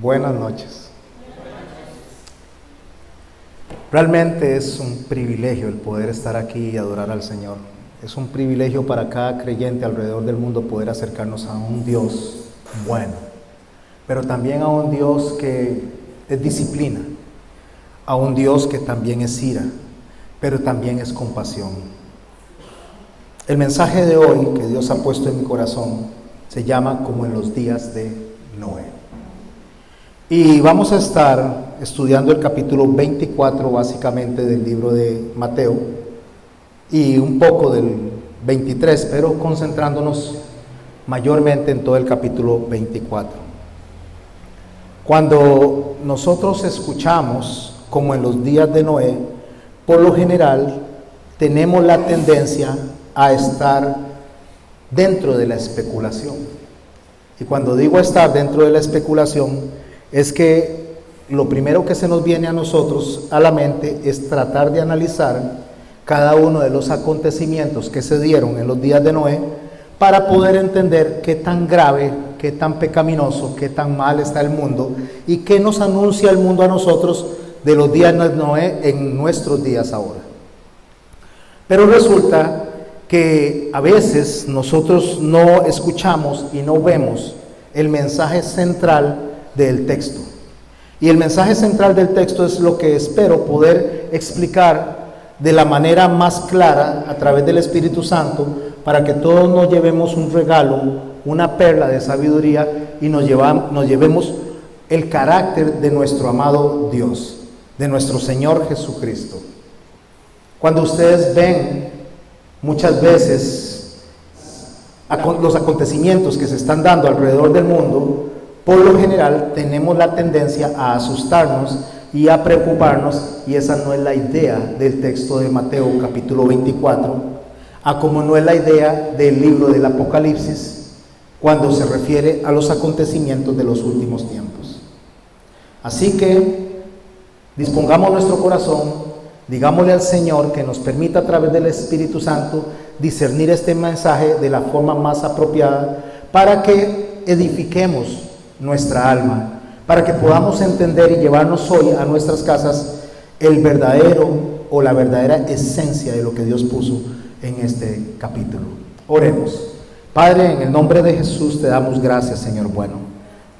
Buenas noches. Realmente es un privilegio el poder estar aquí y adorar al Señor. Es un privilegio para cada creyente alrededor del mundo poder acercarnos a un Dios bueno, pero también a un Dios que es disciplina, a un Dios que también es ira, pero también es compasión. El mensaje de hoy que Dios ha puesto en mi corazón se llama Como en los días de Noé. Y vamos a estar estudiando el capítulo 24 básicamente del libro de Mateo y un poco del 23, pero concentrándonos mayormente en todo el capítulo 24. Cuando nosotros escuchamos como en los días de Noé, por lo general tenemos la tendencia a estar dentro de la especulación. Y cuando digo estar dentro de la especulación, es que lo primero que se nos viene a nosotros a la mente es tratar de analizar cada uno de los acontecimientos que se dieron en los días de Noé para poder entender qué tan grave, qué tan pecaminoso, qué tan mal está el mundo y qué nos anuncia el mundo a nosotros de los días de Noé en nuestros días ahora. Pero resulta que a veces nosotros no escuchamos y no vemos el mensaje central del texto. Y el mensaje central del texto es lo que espero poder explicar de la manera más clara a través del Espíritu Santo para que todos nos llevemos un regalo, una perla de sabiduría y nos llevemos el carácter de nuestro amado Dios, de nuestro Señor Jesucristo. Cuando ustedes ven muchas veces los acontecimientos que se están dando alrededor del mundo, por lo general tenemos la tendencia a asustarnos y a preocuparnos, y esa no es la idea del texto de Mateo capítulo 24, como no es la idea del libro del Apocalipsis cuando se refiere a los acontecimientos de los últimos tiempos. Así que dispongamos nuestro corazón, digámosle al Señor que nos permita a través del Espíritu Santo discernir este mensaje de la forma más apropiada para que edifiquemos nuestra alma, para que podamos entender y llevarnos hoy a nuestras casas el verdadero o la verdadera esencia de lo que Dios puso en este capítulo. Oremos. Padre, en el nombre de Jesús te damos gracias, Señor bueno.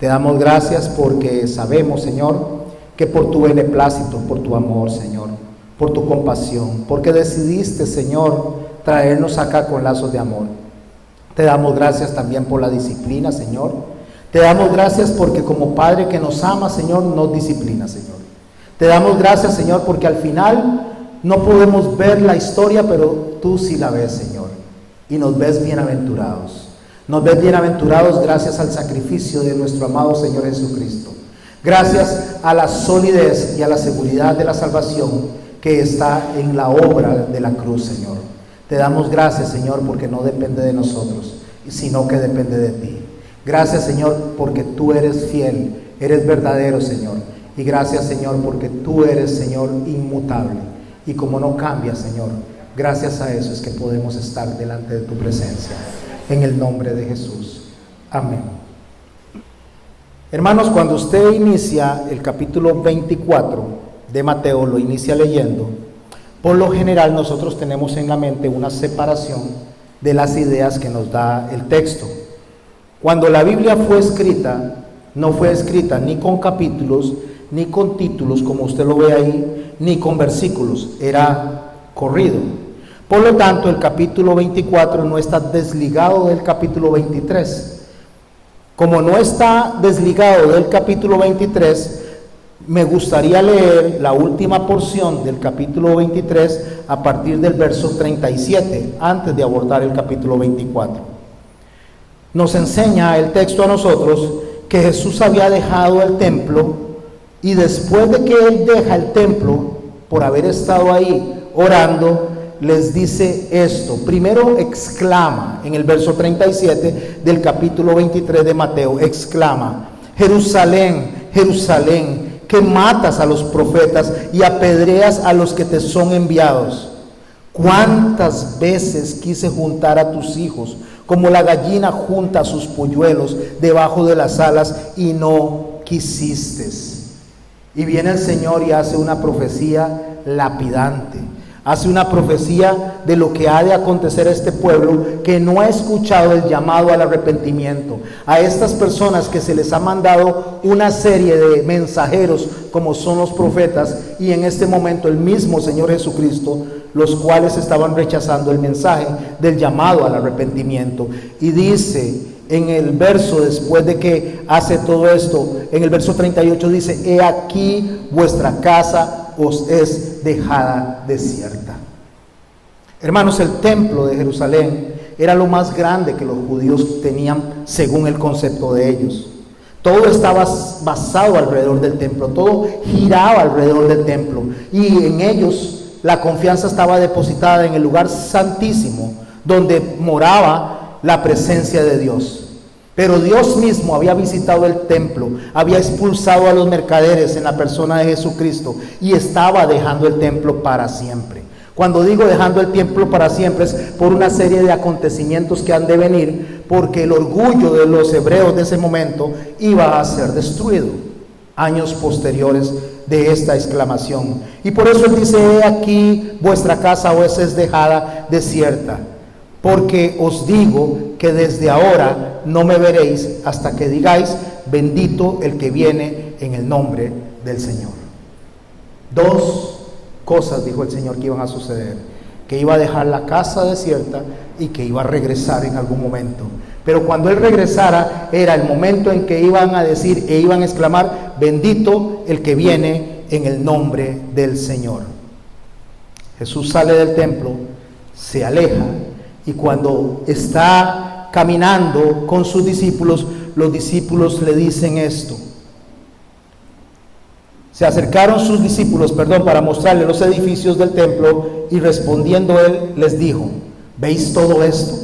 Te damos gracias porque sabemos, Señor, que por tu beneplácito, por tu amor, Señor, por tu compasión, porque decidiste, Señor, traernos acá con lazos de amor. Te damos gracias también por la disciplina, Señor. Te damos gracias porque como Padre que nos ama, Señor, nos disciplina, Señor. Te damos gracias, Señor, porque al final no podemos ver la historia, pero tú sí la ves, Señor. Y nos ves bienaventurados. Nos ves bienaventurados gracias al sacrificio de nuestro amado Señor Jesucristo. Gracias a la solidez y a la seguridad de la salvación que está en la obra de la cruz, Señor. Te damos gracias, Señor, porque no depende de nosotros, sino que depende de ti. Gracias, Señor, porque tú eres fiel, eres verdadero, Señor. Y gracias, Señor, porque tú eres, Señor, inmutable. Y como no cambias, Señor, gracias a eso es que podemos estar delante de tu presencia. En el nombre de Jesús. Amén. Hermanos, cuando usted inicia el capítulo 24 de Mateo, lo inicia leyendo, por lo general nosotros tenemos en la mente una separación de las ideas que nos da el texto. Cuando la Biblia fue escrita, no fue escrita ni con capítulos, ni con títulos, como usted lo ve ahí, ni con versículos, era corrido. Por lo tanto, el capítulo 24 no está desligado del capítulo 23. Como no está desligado del capítulo 23, me gustaría leer la última porción del capítulo 23 a partir del verso 37, antes de abordar el capítulo 24. Nos enseña el texto a nosotros que Jesús había dejado el templo y después de que Él deja el templo, por haber estado ahí orando, les dice esto. Primero exclama en el verso 37 del capítulo 23 de Mateo, exclama: Jerusalén, Jerusalén, que matas a los profetas y apedreas a los que te son enviados. ¿Cuántas veces quise juntar a tus hijos como la gallina junta sus polluelos debajo de las alas y no quisiste. Y viene el Señor y hace una profecía lapidante. Hace una profecía de lo que ha de acontecer a este pueblo que no ha escuchado el llamado al arrepentimiento. A estas personas que se les ha mandado una serie de mensajeros como son los profetas, y en este momento el mismo Señor Jesucristo, los cuales estaban rechazando el mensaje del llamado al arrepentimiento. Y dice en el verso, después de que hace todo esto, en el verso 38 dice: he aquí vuestra casa os es dejada desierta. Hermanos, el templo de Jerusalén era lo más grande que los judíos tenían según el concepto de ellos. Todo estaba basado alrededor del templo, todo giraba alrededor del templo, y en ellos la confianza estaba depositada en el lugar santísimo donde moraba la presencia de Dios. Pero Dios mismo había visitado el templo, había expulsado a los mercaderes en la persona de Jesucristo y estaba dejando el templo para siempre. Cuando digo dejando el templo para siempre, es por una serie de acontecimientos que han de venir, porque el orgullo de los hebreos de ese momento iba a ser destruido años posteriores de esta exclamación. Y por eso él dice: he aquí vuestra casa os es dejada desierta, porque os digo que desde ahora no me veréis hasta que digáis: bendito el que viene en el nombre del Señor. Dos cosas dijo el Señor que iban a suceder: que iba a dejar la casa desierta y que iba a regresar en algún momento. Pero cuando Él regresara era el momento en que iban a decir e iban a exclamar: bendito el que viene en el nombre del Señor. Jesús sale del templo, se aleja, y cuando está caminando con sus discípulos, los discípulos le dicen esto. Se acercaron sus discípulos, para mostrarle los edificios del templo, y respondiendo él les dijo: ¿veis todo esto?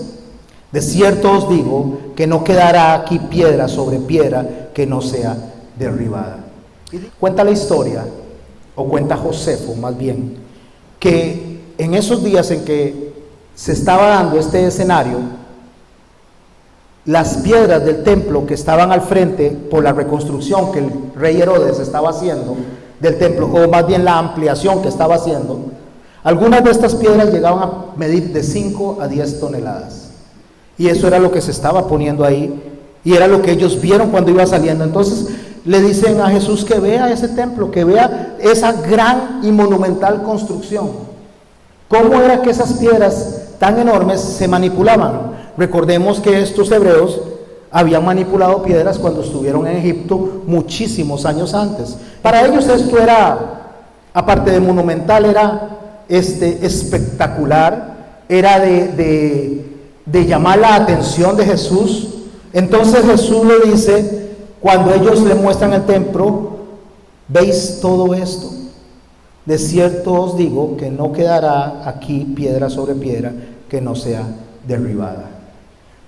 De cierto os digo que no quedará aquí piedra sobre piedra que no sea derribada. Cuenta la historia, o cuenta Josefo más bien, que en esos días en que se estaba dando este escenario, las piedras del templo que estaban al frente por la reconstrucción que el rey Herodes estaba haciendo del templo, o más bien la ampliación que estaba haciendo, algunas de estas piedras llegaban a medir de 5 a 10 toneladas. Y eso era lo que se estaba poniendo ahí, y era lo que ellos vieron cuando iba saliendo. Entonces le dicen a Jesús que vea ese templo, que vea esa gran y monumental construcción. ¿Cómo era que esas piedras tan enormes se manipulaban? Recordemos que estos hebreos habían manipulado piedras cuando estuvieron en Egipto muchísimos años antes. Para ellos esto era, aparte de monumental, era espectacular, era de llamar la atención de Jesús. Entonces Jesús le dice, cuando ellos le muestran el templo: ¿veis todo esto? De cierto os digo que no quedará aquí piedra sobre piedra que no sea derribada.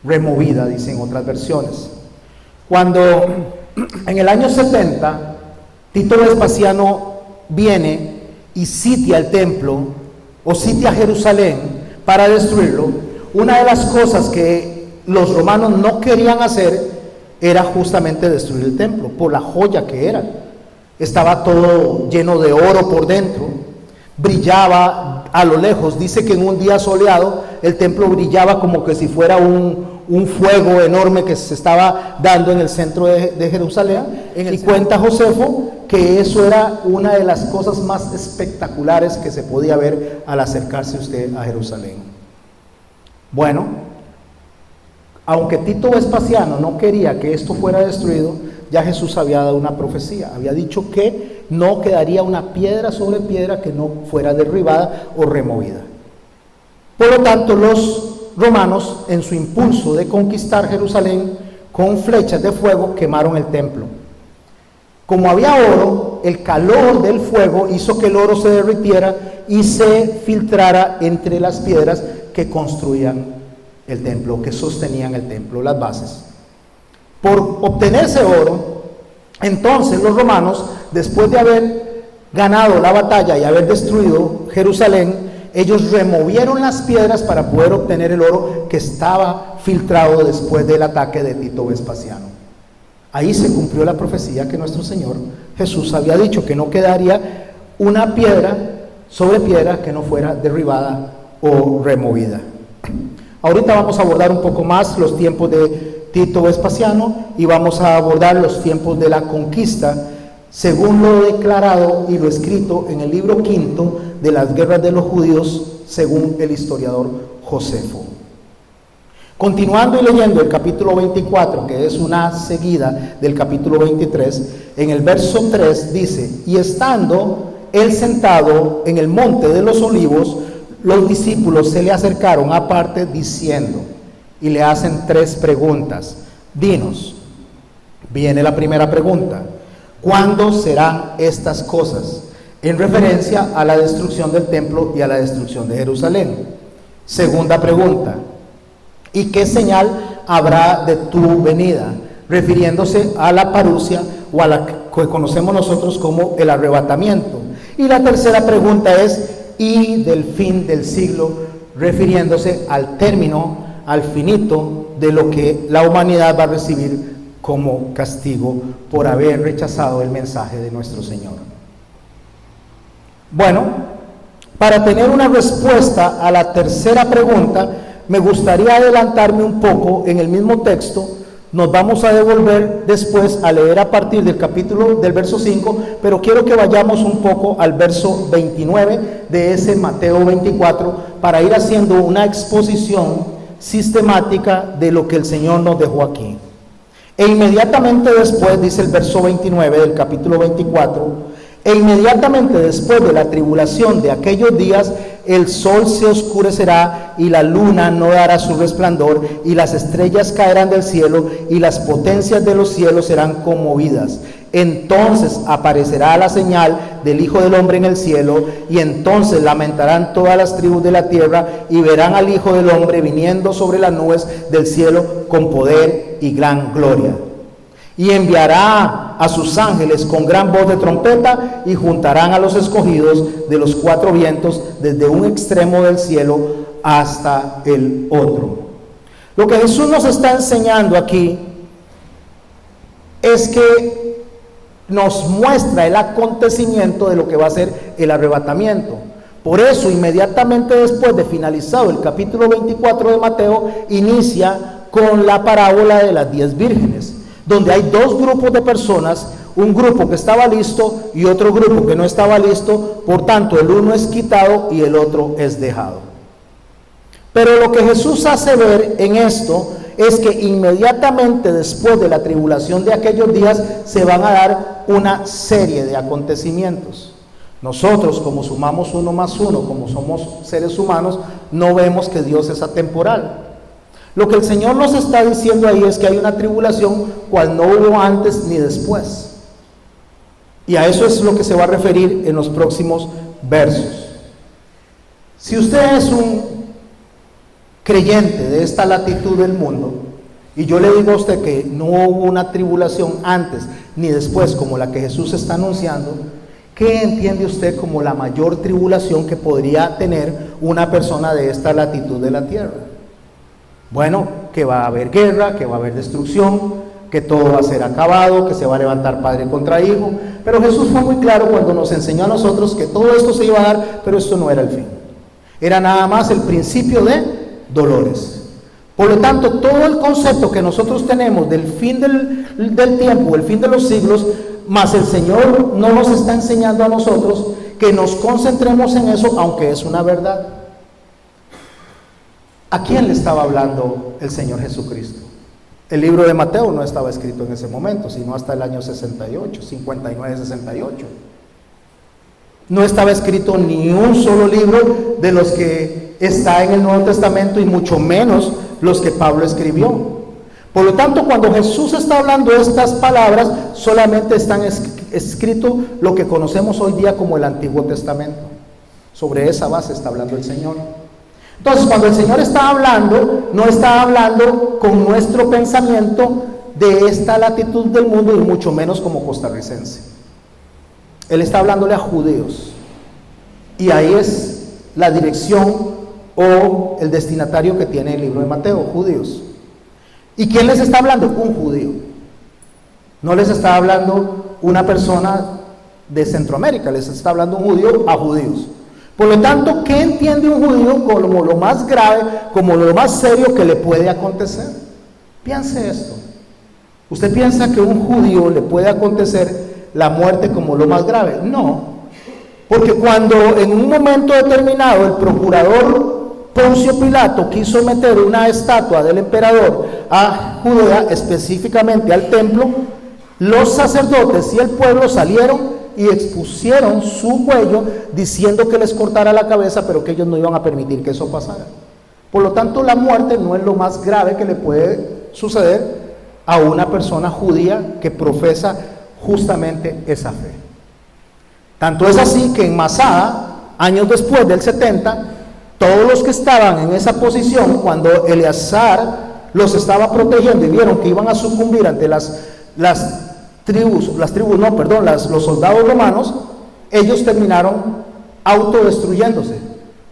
Removida, dicen otras versiones. Cuando en el año 70 Tito Vespasiano viene y sitia el templo, o sitia Jerusalén para destruirlo, una de las cosas que los romanos no querían hacer era justamente destruir el templo, por la joya que era. Estaba todo lleno de oro por dentro, brillaba a lo lejos. Dice que en un día soleado el templo brillaba como que si fuera un fuego enorme que se estaba dando en el centro de Jerusalén. Y cuenta Josefo que eso era una de las cosas más espectaculares que se podía ver al acercarse usted a Jerusalén. Bueno, aunque Tito Vespasiano no quería que esto fuera destruido, ya Jesús había dado una profecía, había dicho que no quedaría una piedra sobre piedra que no fuera derribada o removida. Por lo tanto, los romanos, en su impulso de conquistar Jerusalén, con flechas de fuego quemaron el templo. Como había oro, el calor del fuego hizo que el oro se derritiera y se filtrara entre las piedras que construían el templo, que sostenían el templo, las bases. Por obtenerse oro, entonces los romanos, después de haber ganado la batalla y haber destruido Jerusalén, ellos removieron las piedras para poder obtener el oro que estaba filtrado después del ataque de Tito Vespasiano. Ahí se cumplió la profecía que nuestro Señor Jesús había dicho, que no quedaría una piedra sobre piedra que no fuera derribada o removida. Ahorita vamos a abordar un poco más los tiempos de Tito Vespasiano y vamos a abordar los tiempos de la conquista, según lo declarado y lo escrito en el libro quinto de las guerras de los judíos, según el historiador Josefo. Continuando y leyendo el capítulo 24, que es una seguida del capítulo 23, en el verso 3 dice: y estando él sentado en el monte de los olivos, los discípulos se le acercaron aparte diciendo, y le hacen 3 preguntas. Dinos, viene la primera pregunta: ¿cuándo serán estas cosas? En referencia a la destrucción del templo y a la destrucción de Jerusalén. Segunda pregunta: ¿y qué señal habrá de tu venida? Refiriéndose a la parusia o a la que conocemos nosotros como el arrebatamiento. Y la tercera pregunta es: ¿y del fin del siglo? Refiriéndose al término, al finito de lo que la humanidad va a recibir como castigo por haber rechazado el mensaje de nuestro Señor. Bueno, para tener una respuesta a la tercera pregunta, me gustaría adelantarme un poco en el mismo texto. Nos vamos a devolver después a leer a partir del capítulo del verso 5, pero quiero que vayamos un poco al verso 29 de ese Mateo 24 para ir haciendo una exposición sistemática de lo que el Señor nos dejó aquí. E inmediatamente después, dice el verso 29 del capítulo 24, e inmediatamente después de la tribulación de aquellos días, el sol se oscurecerá y la luna no dará su resplandor y las estrellas caerán del cielo y las potencias de los cielos serán conmovidas. Entonces aparecerá la señal del Hijo del Hombre en el cielo y entonces lamentarán todas las tribus de la tierra y verán al Hijo del Hombre viniendo sobre las nubes del cielo con poder y gran gloria. Y enviará a sus ángeles con gran voz de trompeta y juntarán a los escogidos de los 4 vientos desde un extremo del cielo hasta el otro. Lo que Jesús nos está enseñando aquí es que nos muestra el acontecimiento de lo que va a ser el arrebatamiento. Por eso, inmediatamente después de finalizado el capítulo 24 de Mateo, inicia con la parábola de las 10 vírgenes, donde hay 2 grupos de personas, un grupo que estaba listo y otro grupo que no estaba listo, por tanto el uno es quitado y el otro es dejado. Pero lo que Jesús hace ver en esto es que inmediatamente después de la tribulación de aquellos días se van a dar una serie de acontecimientos. Nosotros, como sumamos 1 más 1, como somos seres humanos, no vemos que Dios es atemporal. Lo que el Señor nos está diciendo ahí es que hay una tribulación cual no hubo antes ni después. Y a eso es lo que se va a referir en los próximos versos. Si usted es un creyente de esta latitud del mundo, y yo le digo a usted que no hubo una tribulación antes ni después como la que Jesús está anunciando, ¿qué entiende usted como la mayor tribulación que podría tener una persona de esta latitud de la tierra? Bueno, que va a haber guerra, que va a haber destrucción, que todo va a ser acabado, que se va a levantar padre contra hijo. Pero Jesús fue muy claro cuando nos enseñó a nosotros que todo esto se iba a dar, pero esto no era el fin. Era nada más el principio de dolores. Por lo tanto, todo el concepto que nosotros tenemos del fin del tiempo, el fin de los siglos, más el Señor no nos está enseñando a nosotros que nos concentremos en eso, aunque es una verdad. ¿A quién le estaba hablando el Señor Jesucristo? El libro de Mateo no estaba escrito en ese momento, sino hasta el año 68, 59-68. No estaba escrito ni un solo libro de los que está en el Nuevo Testamento y mucho menos los que Pablo escribió. Por lo tanto, cuando Jesús está hablando estas palabras, solamente están escrito lo que conocemos hoy día como el Antiguo Testamento. Sobre esa base está hablando el Señor. Entonces, cuando el Señor está hablando, no está hablando con nuestro pensamiento de esta latitud del mundo y mucho menos como costarricense. Él está hablándole a judíos. Y ahí es la dirección o el destinatario que tiene el libro de Mateo, judíos. ¿Y quién les está hablando? Un judío. No les está hablando una persona de Centroamérica, les está hablando un judío a judíos. Por lo tanto, ¿qué entiende un judío como lo más grave, como lo más serio que le puede acontecer? Piense esto. ¿Usted piensa que a un judío le puede acontecer la muerte como lo más grave? No. Porque cuando en un momento determinado el procurador Poncio Pilato quiso meter una estatua del emperador a Judea, específicamente al templo, los sacerdotes y el pueblo salieron y expusieron su cuello diciendo que les cortara la cabeza, pero que ellos no iban a permitir que eso pasara. Por lo tanto, la muerte no es lo más grave que le puede suceder a una persona judía que profesa justamente esa fe. Tanto es así que en Masada, años después del 70, todos los que estaban en esa posición, cuando Eleazar los estaba protegiendo y vieron que iban a sucumbir ante los soldados romanos, ellos terminaron autodestruyéndose,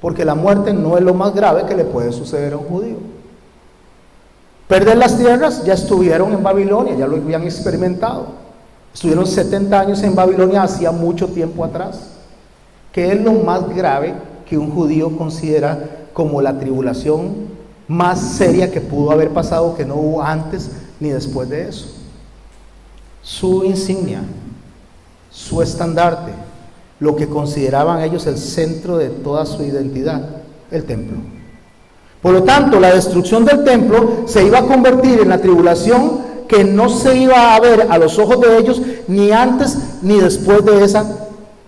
porque la muerte no es lo más grave que le puede suceder a un judío. Perder las tierras, ya estuvieron en Babilonia, ya lo habían experimentado. Estuvieron 70 años en Babilonia hacía mucho tiempo atrás. ¿Qué es lo más grave que un judío considera como la tribulación más seria que pudo haber pasado, que no hubo antes ni después de eso? Su insignia, su estandarte, lo que consideraban ellos el centro de toda su identidad, el templo. Por lo tanto, la destrucción del templo se iba a convertir en la tribulación que no se iba a ver a los ojos de ellos ni antes ni después de esa,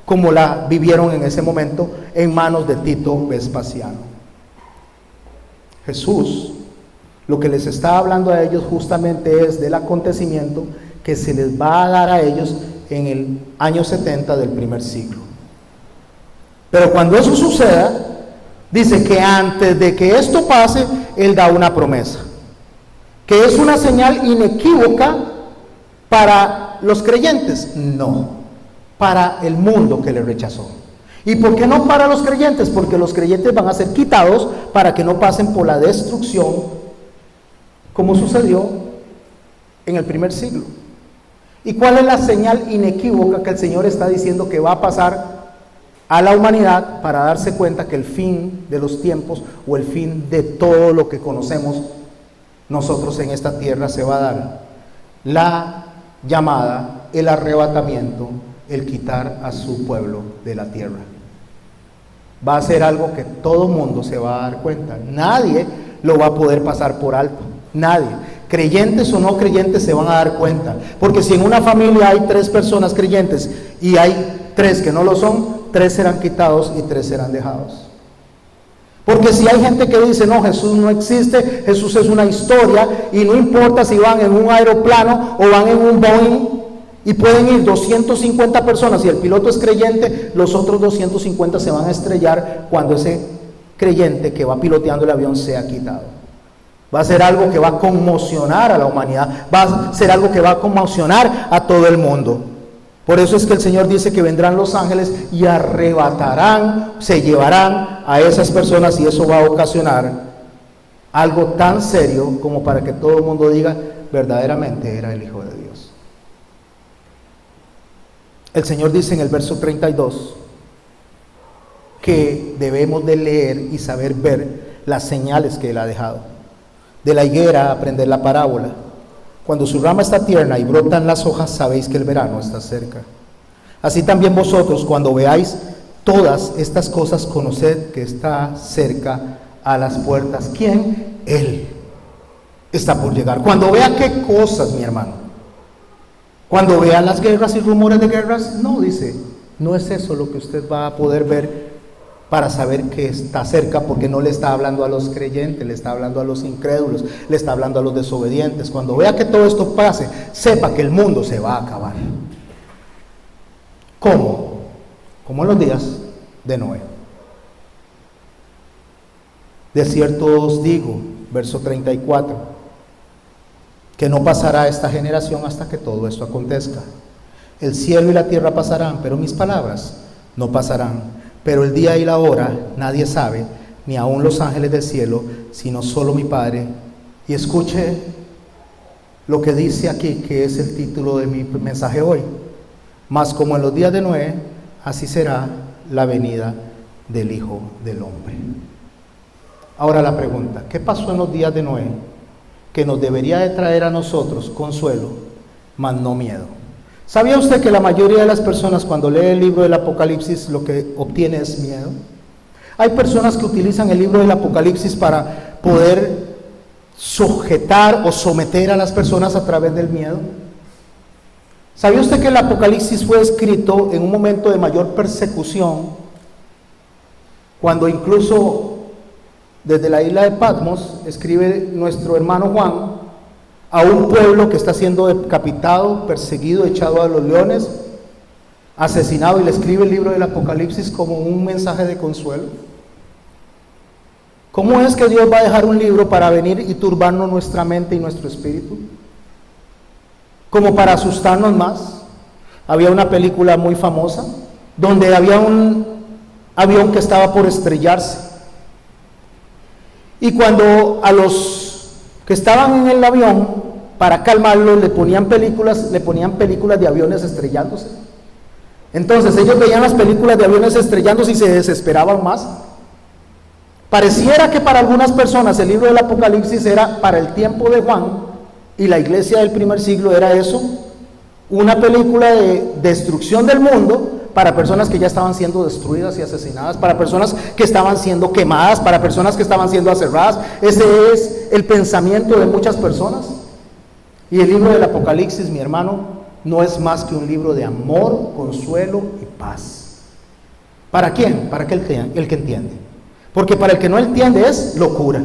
como la vivieron en ese momento en manos de Tito Vespasiano. Jesús, lo que les está hablando a ellos justamente es del acontecimiento que se les va a dar a ellos en el año 70 del primer siglo. Pero cuando eso suceda, dice que antes de que esto pase, Él da una promesa, que es una señal inequívoca para los creyentes. No, para el mundo que le rechazó. ¿Y por qué no para los creyentes? Porque los creyentes van a ser quitados para que no pasen por la destrucción como sucedió en el primer siglo. ¿Y cuál es la señal inequívoca que el Señor está diciendo que va a pasar a la humanidad para darse cuenta que el fin de los tiempos o el fin de todo lo que conocemos nosotros en esta tierra se va a dar? La llamada, el arrebatamiento, el quitar a su pueblo de la tierra. Va a ser algo que todo mundo se va a dar cuenta. Nadie lo va a poder pasar por alto. Nadie. Creyentes o no creyentes se van a dar cuenta. Porque si en una familia hay 3 personas creyentes y hay 3 que no lo son, 3 serán quitados y 3 serán dejados. Porque si hay gente que dice, no, Jesús no existe, Jesús es una historia, y no importa si van en un aeroplano o van en un Boeing, y pueden ir 250 personas y el piloto es creyente, los otros 250 se van a estrellar cuando ese creyente que va piloteando el avión sea quitado. Va a ser algo que va a conmocionar a la humanidad, va a ser algo que va a conmocionar a todo el mundo. Por eso es que el Señor dice que vendrán los ángeles y arrebatarán, se llevarán a esas personas, y eso va a ocasionar algo tan serio como para que todo el mundo diga, verdaderamente era el Hijo de Dios. El Señor dice en el verso 32 que debemos de leer y saber ver las señales que Él ha dejado. De la higuera aprender la parábola. Cuando su rama está tierna y brotan las hojas, sabéis que el verano está cerca. Así también vosotros, cuando veáis todas estas cosas, conoced que está cerca a las puertas. ¿Quién? Él está por llegar. Cuando vea qué cosas, mi hermano. Cuando vean las guerras y rumores de guerras, no, dice, no es eso lo que usted va a poder ver para saber que está cerca, porque no le está hablando a los creyentes, le está hablando a los incrédulos, le está hablando a los desobedientes. Cuando vea que todo esto pase, sepa que el mundo se va a acabar. ¿Cómo? Como en los días de Noé. De cierto os digo, verso 34, que no pasará esta generación hasta que todo esto acontezca. El cielo y la tierra pasarán, pero mis palabras no pasarán. Pero el día y la hora nadie sabe, ni aun los ángeles del cielo, sino solo mi Padre. Y escuche lo que dice aquí, que es el título de mi mensaje hoy. Mas como en los días de Noé, así será la venida del Hijo del Hombre. Ahora la pregunta, ¿qué pasó en los días de Noé que nos debería de traer a nosotros consuelo, mas no miedo? ¿Sabía usted que la mayoría de las personas cuando lee el libro del Apocalipsis lo que obtiene es miedo? Hay personas que utilizan el libro del Apocalipsis para poder sujetar o someter a las personas a través del miedo. ¿Sabía usted que el Apocalipsis fue escrito en un momento de mayor persecución, cuando incluso desde la isla de Patmos escribe nuestro hermano Juan a un pueblo que está siendo decapitado, perseguido, echado a los leones, asesinado, y le escribe el libro del Apocalipsis como un mensaje de consuelo? ¿Cómo es que Dios va a dejar un libro para venir y turbarnos nuestra mente y nuestro espíritu? Como para asustarnos más. Había una película muy famosa donde había un avión que estaba por estrellarse, y cuando a los que estaban en el avión, para calmarlos, le ponían películas de aviones estrellándose. Entonces ellos veían las películas de aviones estrellándose y se desesperaban más. Pareciera que para algunas personas el libro del Apocalipsis era para el tiempo de Juan y la iglesia del primer siglo era eso, una película de destrucción del mundo para personas que ya estaban siendo destruidas y asesinadas, para personas que estaban siendo quemadas, para personas que estaban siendo aserradas. Ese es el pensamiento de muchas personas. Y el libro del Apocalipsis, mi hermano, no es más que un libro de amor, consuelo y paz. ¿Para quién? Para el que entiende. Porque para el que no entiende es locura.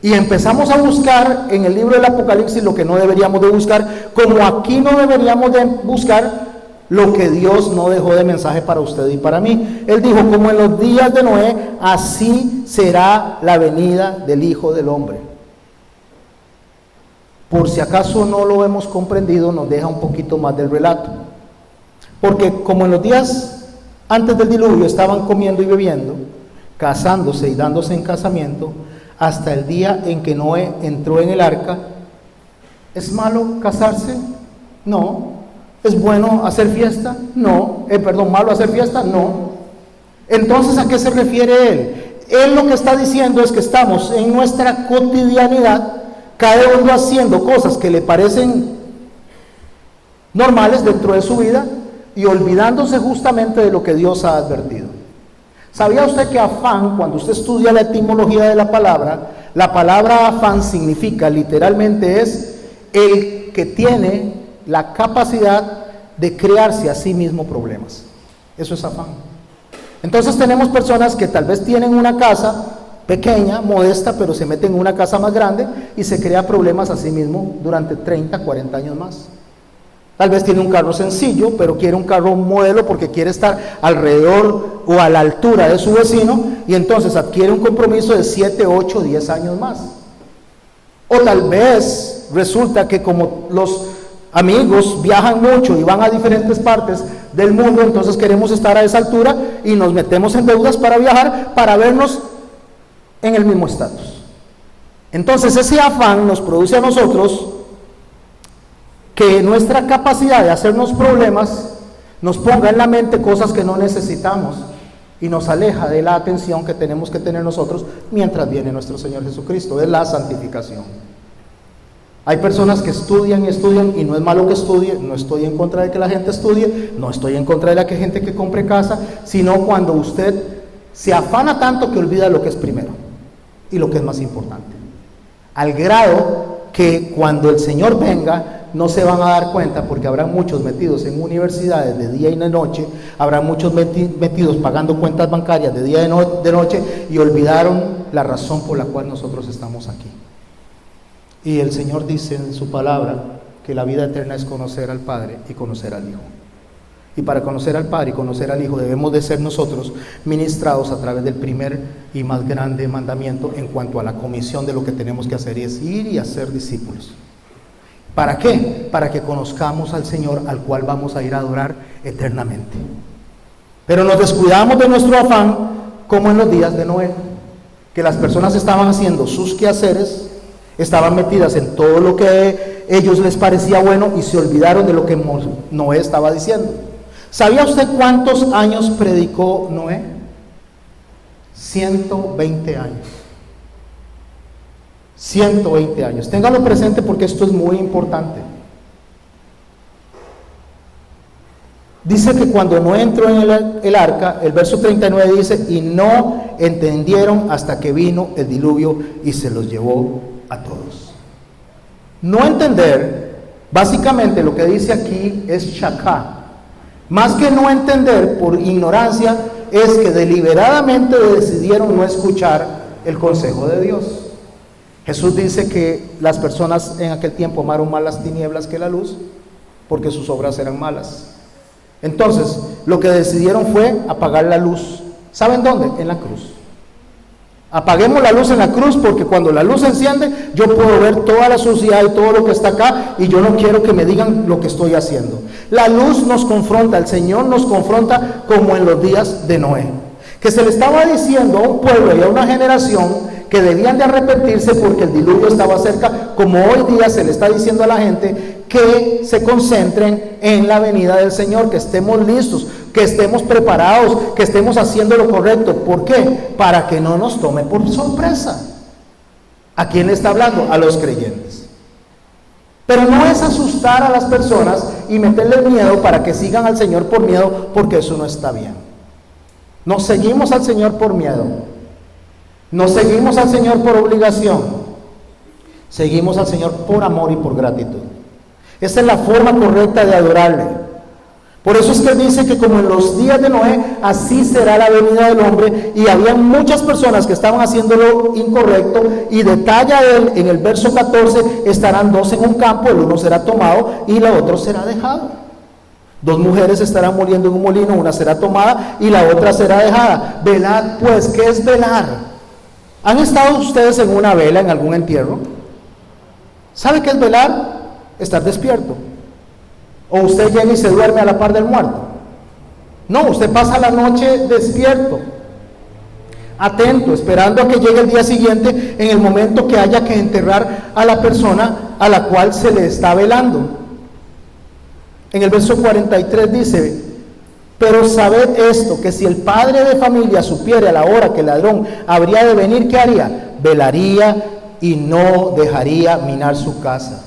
Y empezamos a buscar en el libro del Apocalipsis lo que no deberíamos de buscar, como aquí no deberíamos de buscar lo que Dios no dejó de mensaje para usted y para mí. Él dijo, como en los días de Noé, así será la venida del Hijo del Hombre. Por si acaso no lo hemos comprendido, nos deja un poquito más del relato. Porque como en los días antes del diluvio estaban comiendo y bebiendo, casándose y dándose en casamiento, hasta el día en que Noé entró en el arca. ¿Es malo casarse? No. ¿Es bueno hacer fiesta? No. ¿Malo hacer fiesta? No. Entonces, ¿a qué se refiere él? Él lo que está diciendo es que estamos en nuestra cotidianidad, cada uno haciendo cosas que le parecen normales dentro de su vida y olvidándose justamente de lo que Dios ha advertido. ¿Sabía usted que afán, cuando usted estudia la etimología de la palabra afán significa literalmente es el que tiene la capacidad de crearse a sí mismo problemas? Eso es afán. Entonces tenemos personas que tal vez tienen una casa pequeña, modesta, pero se meten en una casa más grande y se crea problemas a sí mismo durante 30, 40 años más. Tal vez tiene un carro sencillo, pero quiere un carro modelo porque quiere estar alrededor o a la altura de su vecino, y entonces adquiere un compromiso de 7, 8, 10 años más. O tal vez resulta que como los amigos viajan mucho y van a diferentes partes del mundo, entonces queremos estar a esa altura y nos metemos en deudas para viajar, para vernos en el mismo estatus. Entonces ese afán nos produce a nosotros que nuestra capacidad de hacernos problemas nos ponga en la mente cosas que no necesitamos y nos aleja de la atención que tenemos que tener nosotros mientras viene nuestro Señor Jesucristo, de la santificación. Hay personas que estudian y no es malo que estudie, no estoy en contra de que la gente estudie, no estoy en contra de la gente que compre casa, sino cuando usted se afana tanto que olvida lo que es primero y lo que es más importante, al grado que cuando el Señor venga no se van a dar cuenta, porque habrá muchos metidos en universidades de día y de noche, habrá muchos metidos pagando cuentas bancarias de día y de noche, y olvidaron la razón por la cual nosotros estamos aquí. Y el Señor dice en su palabra que la vida eterna es conocer al Padre y conocer al Hijo. Y para conocer al Padre y conocer al Hijo debemos de ser nosotros ministrados a través del primer y más grande mandamiento en cuanto a la comisión de lo que tenemos que hacer, y es ir y hacer discípulos. ¿Para qué? Para que conozcamos al Señor, al cual vamos a ir a adorar eternamente. Pero nos descuidamos de nuestro afán, como en los días de Noé, que las personas estaban haciendo sus quehaceres Estaban metidas en todo lo que a ellos les parecía bueno y se olvidaron de lo que Noé estaba diciendo. ¿Sabía usted cuántos años predicó Noé? 120 años. 120 años. Téngalo presente porque esto es muy importante. Dice que cuando Noé entró en el arca, el verso 39 dice, y no entendieron hasta que vino el diluvio y se los llevó a todos. No entender, básicamente lo que dice aquí es shaká. Más que no entender por ignorancia, es que deliberadamente decidieron no escuchar el consejo de Dios. Jesús dice que las personas en aquel tiempo amaron más las tinieblas que la luz, porque sus obras eran malas. Entonces, lo que decidieron fue apagar la luz. ¿Saben dónde? En la cruz. Apaguemos la luz en la cruz, porque cuando la luz se enciende, yo puedo ver toda la suciedad y todo lo que está acá, y yo no quiero que me digan lo que estoy haciendo. La luz nos confronta, el Señor nos confronta como en los días de Noé, que se le estaba diciendo a un pueblo y a una generación que debían de arrepentirse porque el diluvio estaba cerca, como hoy día se le está diciendo a la gente que se concentren en la venida del Señor, que estemos listos, que estemos preparados, que estemos haciendo lo correcto. ¿Por qué? Para que no nos tome por sorpresa. ¿A quién le está hablando? A los creyentes. Pero no es asustar a las personas y meterles miedo para que sigan al Señor por miedo, porque eso no está bien. No seguimos al Señor por miedo. No seguimos al Señor por obligación, seguimos al Señor por amor y por gratitud. Esa es la forma correcta de adorarle. Por eso es que dice que como en los días de Noé, así será la venida del hombre. Y había muchas personas que estaban haciendo lo incorrecto, y detalla él en el verso 14, estarán dos en un campo, el uno será tomado y el otro será dejado. Dos mujeres estarán moliendo en un molino, una será tomada y la otra será dejada. Velad pues. ¿Qué es velar? ¿Han estado ustedes en una vela en algún entierro? ¿Sabe qué es velar? Estar despierto. ¿O usted llega y se duerme a la par del muerto? No, usted pasa la noche despierto, atento, esperando a que llegue el día siguiente, en el momento que haya que enterrar a la persona a la cual se le está velando. En el verso 43 dice: pero sabed esto, que si el padre de familia supiere a la hora que el ladrón habría de venir, ¿qué haría? Velaría y no dejaría minar su casa.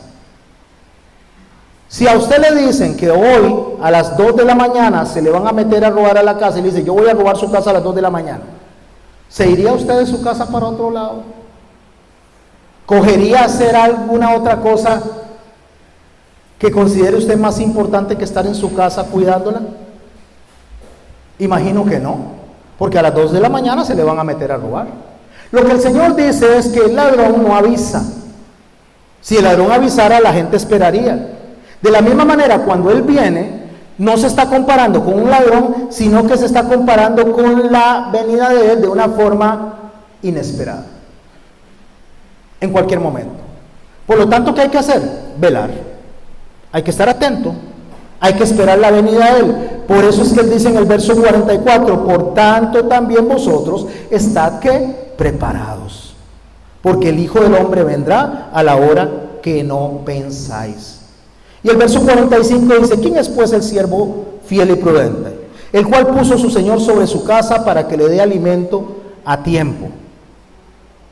Si a usted le dicen que hoy a las 2 de la mañana se le van a meter a robar a la casa y le dice, yo voy a robar su casa a las 2 de la mañana, ¿se iría usted de su casa para otro lado? ¿Cogería a hacer alguna otra cosa que considere usted más importante que estar en su casa cuidándola? Imagino que no, porque a las 2 de la mañana se le van a meter a robar. Lo que el Señor dice es que el ladrón no avisa. Si el ladrón avisara, la gente esperaría. De la misma manera, cuando Él viene, no se está comparando con un ladrón, sino que se está comparando con la venida de Él de una forma inesperada, en cualquier momento. Por lo tanto, ¿qué hay que hacer? Velar. Hay que estar atento. Hay que esperar la venida de Él. Por eso es que Él dice en el verso 44, por tanto también vosotros estad ¿qué? Preparados, porque el Hijo del Hombre vendrá a la hora que no pensáis. Y el verso 45 dice, ¿quién es pues el siervo fiel y prudente? El cual puso su Señor sobre su casa para que le dé alimento a tiempo.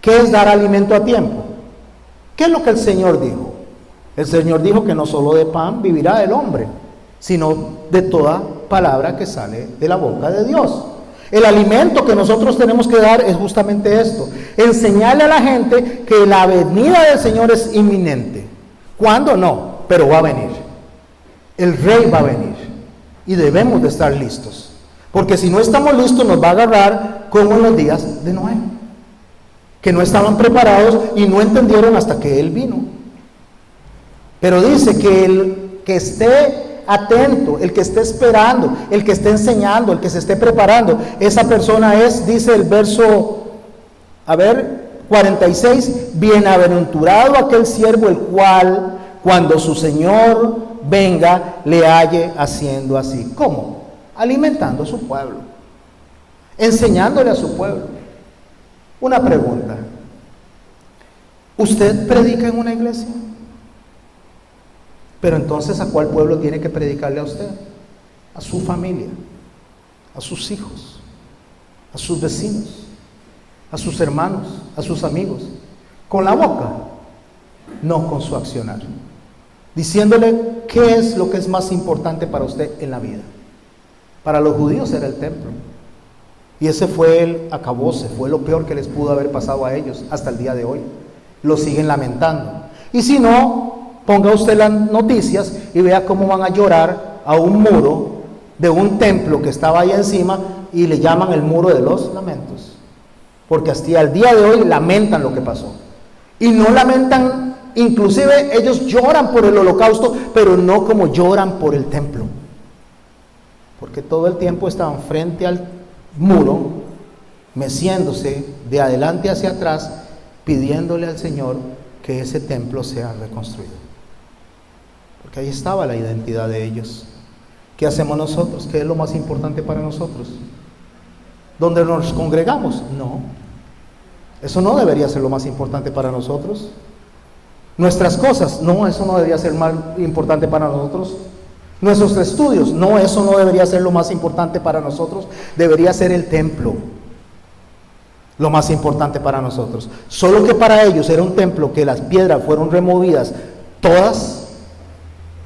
¿Qué es dar alimento a tiempo? ¿Qué es lo que el Señor dijo? El Señor dijo que no solo de pan vivirá el hombre, sino de toda palabra que sale de la boca de Dios. El alimento que nosotros tenemos que dar es justamente esto: enseñarle a la gente que la venida del Señor es inminente. ¿Cuándo? No, pero va a venir. El Rey va a venir y debemos de estar listos, porque si no estamos listos nos va a agarrar como en los días de Noé, que no estaban preparados y no entendieron hasta que Él vino. Pero dice que el que esté atento, el que esté esperando, el que esté enseñando, el que se esté preparando, esa persona es, dice el verso 46, bienaventurado aquel siervo el cual cuando su Señor venga le halle haciendo así. ¿Cómo? Alimentando a su pueblo, enseñándole a su pueblo. Una pregunta: ¿Usted predica en una iglesia? Pero entonces, ¿a cuál pueblo tiene que predicarle a usted? A su familia, a sus hijos, a sus vecinos, a sus hermanos, a sus amigos. ¿Con la boca? No, con su accionar. Diciéndole qué es lo que es más importante para usted en la vida. Para los judíos era el templo. Y ese fue el acabose, fue lo peor que les pudo haber pasado a ellos hasta el día de hoy. Lo siguen lamentando. Y si no, ponga usted las noticias y vea cómo van a llorar a un muro de un templo que estaba ahí encima y le llaman el muro de los lamentos. Porque hasta el día de hoy lamentan lo que pasó. Y no lamentan, inclusive ellos lloran por el holocausto, pero no como lloran por el templo. Porque todo el tiempo estaban frente al muro, meciéndose de adelante hacia atrás, pidiéndole al Señor que ese templo sea reconstruido. Porque ahí estaba la identidad de ellos. ¿Qué hacemos nosotros? ¿Qué es lo más importante para nosotros? ¿Dónde nos congregamos? No. Eso no debería ser lo más importante para nosotros. Nuestras cosas, no, eso no debería ser más importante para nosotros. Nuestros estudios, no, eso no debería ser lo más importante para nosotros. Debería ser el templo lo más importante para nosotros. Solo que para ellos era un templo que las piedras fueron removidas todas,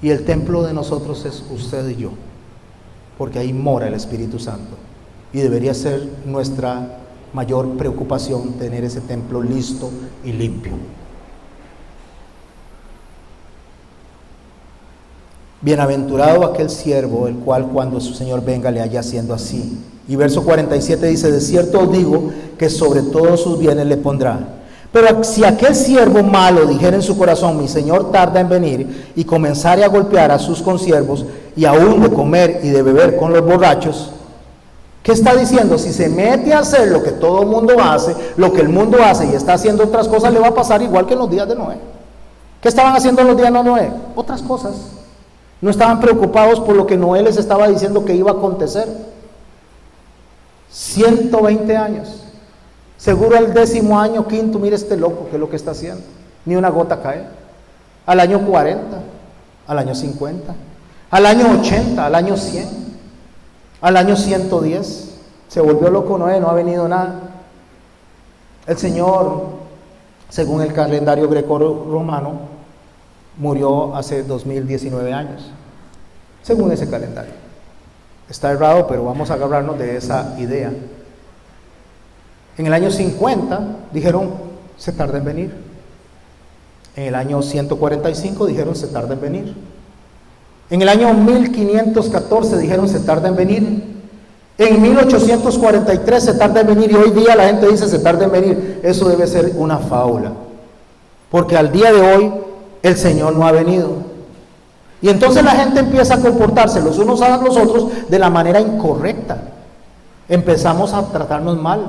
y el templo de nosotros es usted y yo, porque ahí mora el Espíritu Santo, y debería ser nuestra mayor preocupación tener ese templo listo y limpio. Bienaventurado aquel siervo, el cual cuando su Señor venga le haya haciendo así. Y verso 47 dice: de cierto os digo que sobre todos sus bienes le pondrá. Pero si aquel siervo malo dijera en su corazón: mi Señor tarda en venir, y comenzare a golpear a sus consiervos, y aún de comer y de beber con los borrachos, ¿qué está diciendo? Si se mete a hacer lo que todo el mundo hace, lo que el mundo hace, y está haciendo otras cosas, le va a pasar igual que en los días de Noé. ¿Qué estaban haciendo en los días de Noé? Otras cosas. No estaban preocupados por lo que Noé les estaba diciendo que iba a acontecer. 120 años. Seguro el 10º año, quinto, mire este loco, ¿qué es lo que está haciendo? Ni una gota cae. Al año 40, al año 50, al año 80, al año 100, al año 110. Se volvió loco Noé, no ha venido nada. El Señor, según el calendario greco-romano, murió hace 2019 años, según ese calendario. Está errado, pero vamos a agarrarnos de esa idea. En el año 50 dijeron: se tarda en venir. En el año 145 dijeron: se tarda en venir. En el año 1514 dijeron: se tarda en venir. En 1843 se tarda en venir, y hoy día la gente dice: se tarda en venir. Eso debe ser una fábula, porque al día de hoy el Señor no ha venido. Y entonces la gente empieza a comportarse los unos a los otros de la manera incorrecta. Empezamos a tratarnos mal,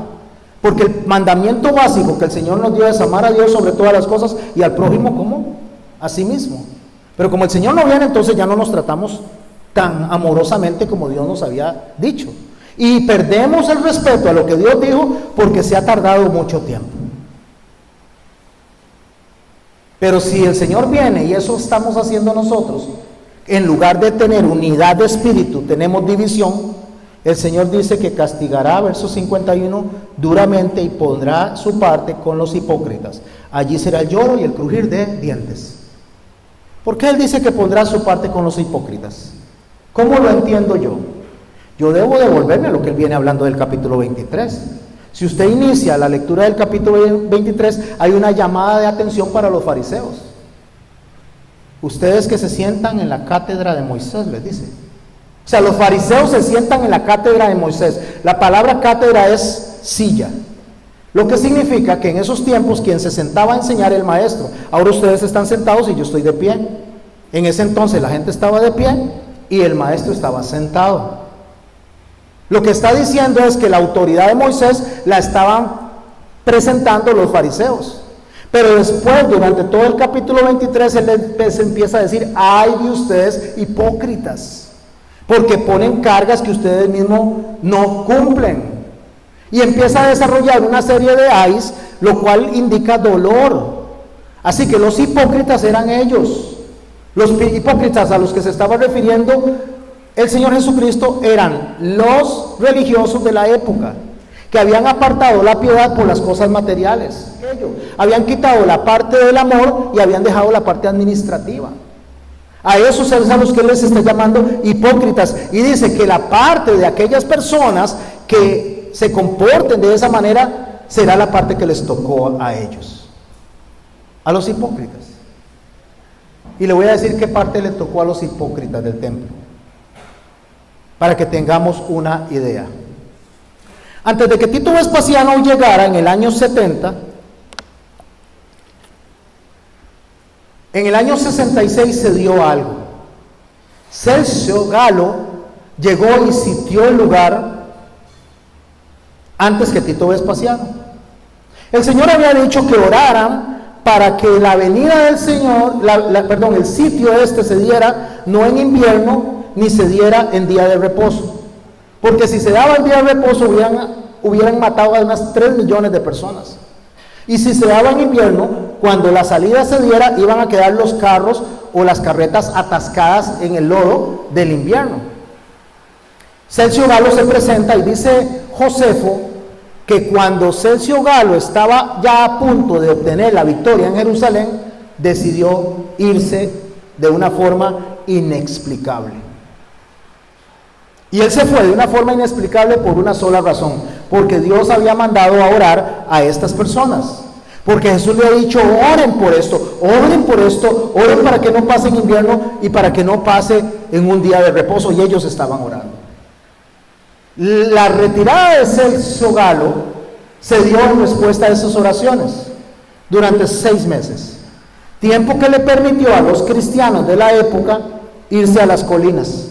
porque el mandamiento básico que el Señor nos dio es amar a Dios sobre todas las cosas y al prójimo como a sí mismo. Pero como el Señor no viene, entonces ya no nos tratamos tan amorosamente como Dios nos había dicho, y perdemos el respeto a lo que Dios dijo porque se ha tardado mucho tiempo. Pero si el Señor viene, y eso estamos haciendo nosotros, en lugar de tener unidad de espíritu, tenemos división, el Señor dice que castigará, verso 51, duramente, y pondrá su parte con los hipócritas. Allí será el lloro y el crujir de dientes. ¿Por qué Él dice que pondrá su parte con los hipócritas? ¿Cómo lo entiendo yo? Yo debo devolverme a lo que Él viene hablando del capítulo 23. Si usted inicia la lectura del capítulo 23, hay una llamada de atención para los fariseos. Ustedes que se sientan en la cátedra de Moisés, les dice. O sea, los fariseos se sientan en la cátedra de Moisés. La palabra cátedra es silla, lo que significa que en esos tiempos quien se sentaba a enseñar era el maestro. Ahora ustedes están sentados y yo estoy de pie. En ese entonces la gente estaba de pie y el maestro estaba sentado. Lo que está diciendo es que la autoridad de Moisés la estaban presentando los fariseos. Pero después, durante todo el capítulo 23, él les empieza a decir: ay de ustedes hipócritas, porque ponen cargas que ustedes mismos no cumplen. Y empieza a desarrollar una serie de ayes, lo cual indica dolor. Así que los hipócritas eran ellos. Los hipócritas a los que se estaba refiriendo el Señor Jesucristo eran los religiosos de la época, que habían apartado la piedad por las cosas materiales. Ellos habían quitado la parte del amor y habían dejado la parte administrativa. A esos es a los que les está llamando hipócritas. Y dice que la parte de aquellas personas que se comporten de esa manera será la parte que les tocó a ellos, a los hipócritas. Y le voy a decir qué parte le tocó a los hipócritas del templo, para que tengamos una idea. Antes de que Tito Vespasiano llegara en el año 70, en el año 66 se dio algo. Sergio Galo llegó y sitió el lugar antes que Tito Vespasiano. El Señor había dicho que oraran para que la venida del Señor, el sitio se diera no en invierno ni se diera en día de reposo, porque si se daba el día de reposo hubieran matado a unas 3 millones de personas, y si se daba en invierno, cuando la salida se diera iban a quedar los carros o las carretas atascadas en el lodo del invierno. Sergio Galo se presenta y dice Josefo que cuando Sergio Galo estaba ya a punto de obtener la victoria en Jerusalén, decidió irse de una forma inexplicable. Y él se fue de una forma inexplicable por una sola razón, porque Dios había mandado a orar a estas personas. Porque Jesús le ha dicho, oren por esto, oren para que no pase en invierno y para que no pase en un día de reposo, y ellos estaban orando. La retirada de Sergio Galo se dio en respuesta a esas oraciones durante 6 meses, tiempo que le permitió a los cristianos de la época irse a las colinas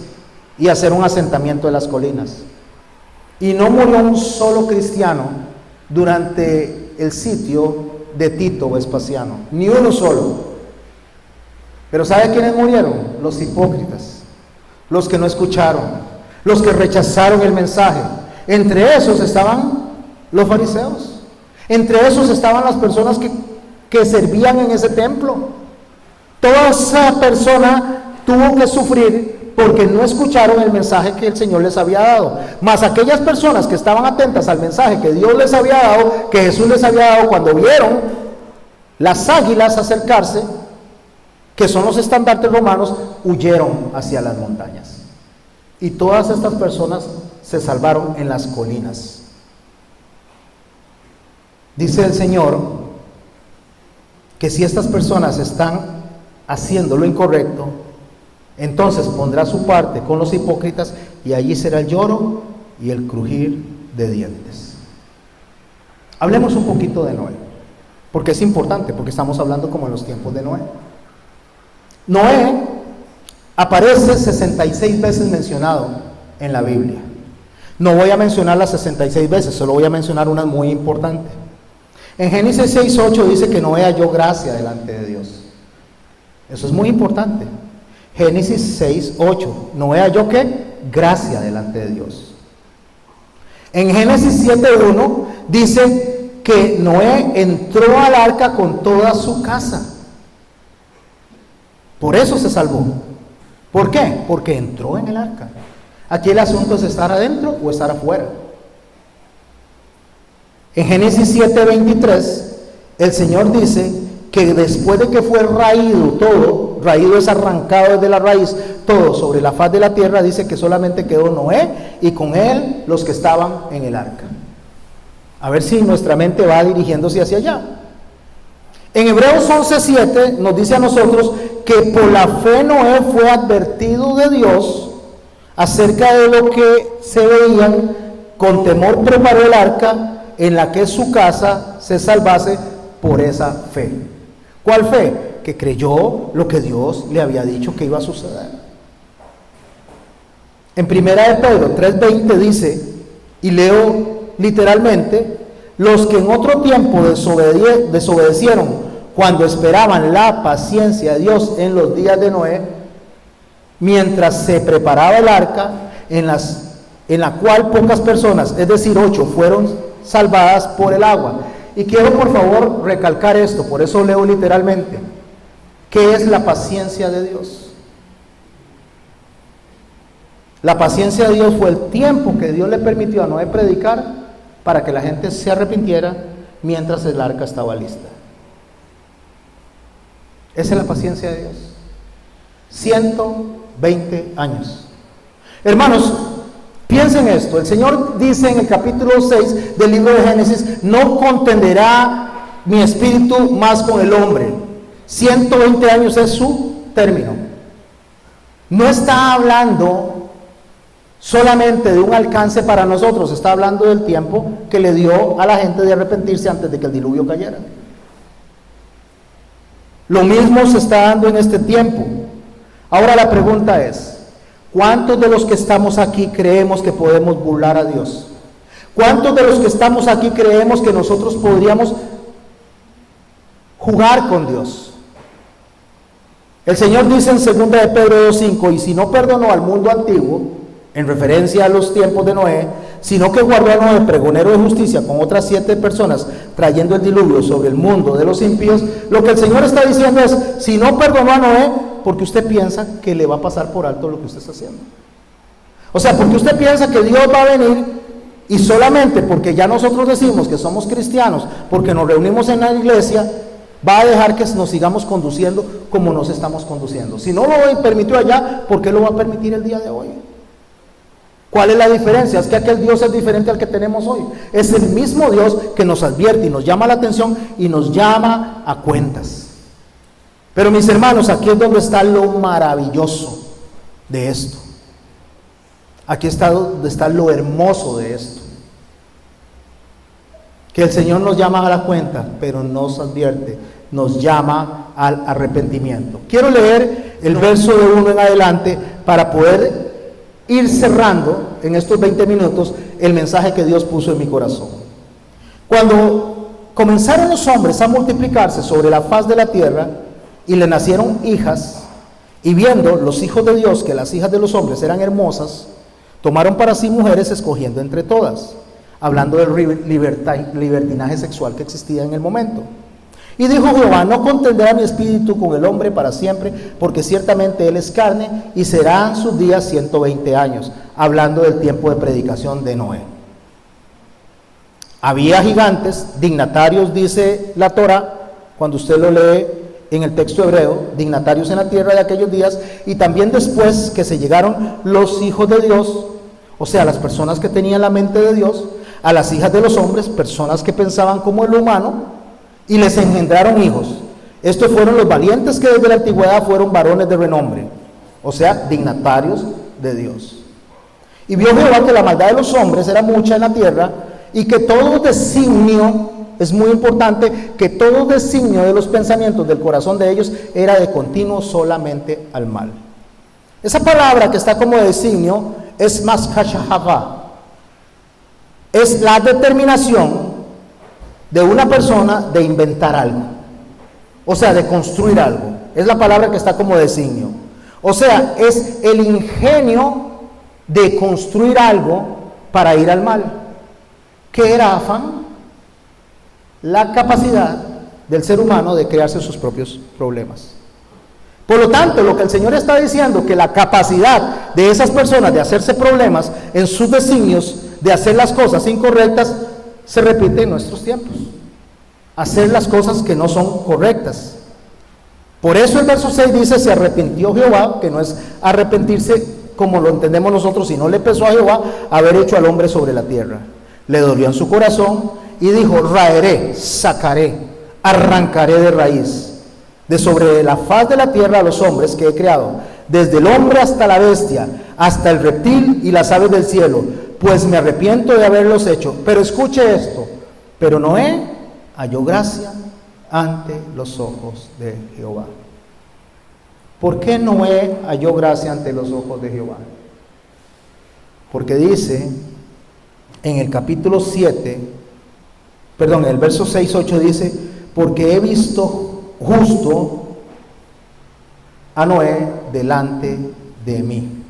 y hacer un asentamiento en las colinas. Y no murió un solo cristiano durante el sitio de Tito Vespasiano, ni uno solo. Pero ¿sabe quiénes murieron? Los hipócritas, los que no escucharon, los que rechazaron el mensaje. Entre esos estaban los fariseos, entre esos estaban las personas que servían en ese templo. Toda esa persona tuvo que sufrir porque no escucharon el mensaje que el Señor les había dado. Mas aquellas personas que estaban atentas al mensaje que Dios les había dado, que Jesús les había dado, cuando vieron las águilas acercarse, que son los estandartes romanos, huyeron hacia las montañas. Y todas estas personas se salvaron en las colinas. Dice el Señor que si estas personas están haciendo lo incorrecto, entonces pondrá su parte con los hipócritas, y allí será el lloro y el crujir de dientes. Hablemos un poquito de Noé, porque es importante, porque estamos hablando como en los tiempos de Noé. Noé aparece 66 veces mencionado en la Biblia. No voy a mencionar las 66 veces, solo voy a mencionar una muy importante. En Génesis 6:8 dice que Noé halló gracia delante de Dios. Eso es muy importante. Génesis 6:8, Noé halló ¿qué? Gracia delante de Dios. En Génesis 7:1 dice que Noé entró al arca con toda su casa. Por eso se salvó. ¿Por qué? Porque entró en el arca. Aquí el asunto es estar adentro o estar afuera. En Génesis 7:23, el Señor dice que después de que fue raído todo, raído es arrancado desde la raíz, todo sobre la faz de la tierra, dice que solamente quedó Noé y con él los que estaban en el arca. A ver si nuestra mente va dirigiéndose hacia allá. En Hebreos 11:7 nos dice a nosotros que por la fe Noé fue advertido de Dios acerca de lo que se veían, con temor preparó el arca en la que su casa se salvase por esa fe. ¿Cuál fe? Que creyó lo que Dios le había dicho que iba a suceder. En 1 de Pedro 3:20 dice, y leo literalmente, los que en otro tiempo desobedecieron cuando esperaban la paciencia de Dios en los días de Noé, mientras se preparaba el arca, en la cual pocas personas, es decir 8, fueron salvadas por el agua. Y quiero por favor recalcar esto, por eso leo literalmente. ¿Qué es la paciencia de Dios? La paciencia de Dios fue el tiempo que Dios le permitió a Noé predicar para que la gente se arrepintiera mientras el arca estaba lista. Esa es la paciencia de Dios. 120 años. Hermanos, piensen esto. El Señor dice en el capítulo 6 del libro de Génesis: no contenderá mi espíritu más con el hombre. 120 años es su término. No está hablando solamente de un alcance para nosotros, está hablando del tiempo que le dio a la gente de arrepentirse antes de que el diluvio cayera. Lo mismo se está dando en este tiempo. Ahora la pregunta es: ¿cuántos de los que estamos aquí creemos que podemos burlar a Dios? ¿Cuántos de los que estamos aquí creemos que nosotros podríamos jugar con Dios? El Señor dice en 2 de Pedro 2:5: y si no perdonó al mundo antiguo, en referencia a los tiempos de Noé, sino que guardó a Noé pregonero de justicia con otras 7 personas, trayendo el diluvio sobre el mundo de los impíos. Lo que el Señor está diciendo es: si no perdonó a Noé, porque usted piensa que le va a pasar por alto lo que usted está haciendo. O sea, porque usted piensa que Dios va a venir y solamente porque ya nosotros decimos que somos cristianos, porque nos reunimos en la iglesia, va a dejar que nos sigamos conduciendo como nos estamos conduciendo. Si no lo permitió allá, ¿por qué lo va a permitir el día de hoy? ¿Cuál es la diferencia? Es que aquel Dios es diferente al que tenemos hoy. Es el mismo Dios que nos advierte y nos llama la atención y nos llama a cuentas. Pero mis hermanos, aquí es donde está lo maravilloso de esto. Aquí está donde está lo hermoso de esto. Que el Señor nos llama a la cuenta, pero nos advierte, nos llama al arrepentimiento. Quiero leer el verso de 1 en adelante para poder ir cerrando en estos 20 minutos el mensaje que Dios puso en mi corazón. Cuando comenzaron los hombres a multiplicarse sobre la faz de la tierra y le nacieron hijas, y viendo los hijos de Dios que las hijas de los hombres eran hermosas, tomaron para sí mujeres escogiendo entre todas, hablando del libertinaje sexual que existía en el momento. Y dijo Jehová: no contendrá mi espíritu con el hombre para siempre, porque ciertamente él es carne, y serán sus días 120 años, hablando del tiempo de predicación de Noé. Había gigantes, dignatarios, dice la Torá, cuando usted lo lee en el texto hebreo, dignatarios en la tierra de aquellos días, y también después que se llegaron los hijos de Dios, o sea, las personas que tenían la mente de Dios, a las hijas de los hombres, personas que pensaban como el humano, y les engendraron hijos. Estos fueron los valientes que desde la antigüedad fueron varones de renombre, o sea, dignatarios de Dios. Y vio Jehová que la maldad de los hombres era mucha en la tierra, y que todo designio, es muy importante, que todo designio de los pensamientos del corazón de ellos era de continuo solamente al mal. Esa palabra que está como designio es mashahava, es la determinación de una persona de inventar algo, o sea, de construir algo. Es la palabra que está como designio. O sea, es el ingenio de construir algo para ir al mal. ¿Qué era afán? La capacidad del ser humano de crearse sus propios problemas. Por lo tanto, lo que el Señor está diciendo, que la capacidad de esas personas de hacerse problemas en sus designios, de hacer las cosas incorrectas, se repite en nuestros tiempos. Hacer las cosas que no son correctas. Por eso el verso 6 dice: se arrepintió Jehová, que no es arrepentirse como lo entendemos nosotros, sino le pesó a Jehová haber hecho al hombre sobre la tierra. Le dolió en su corazón y dijo: raeré, sacaré, arrancaré de raíz de sobre la faz de la tierra a los hombres que he creado, desde el hombre hasta la bestia, hasta el reptil y las aves del cielo, pues me arrepiento de haberlos hecho. Pero escuche esto: pero Noé halló gracia ante los ojos de Jehová. ¿Por qué Noé halló gracia ante los ojos de Jehová? Porque dice en el capítulo 7, el verso 6-8 dice: porque he visto justo a Noé delante de mí.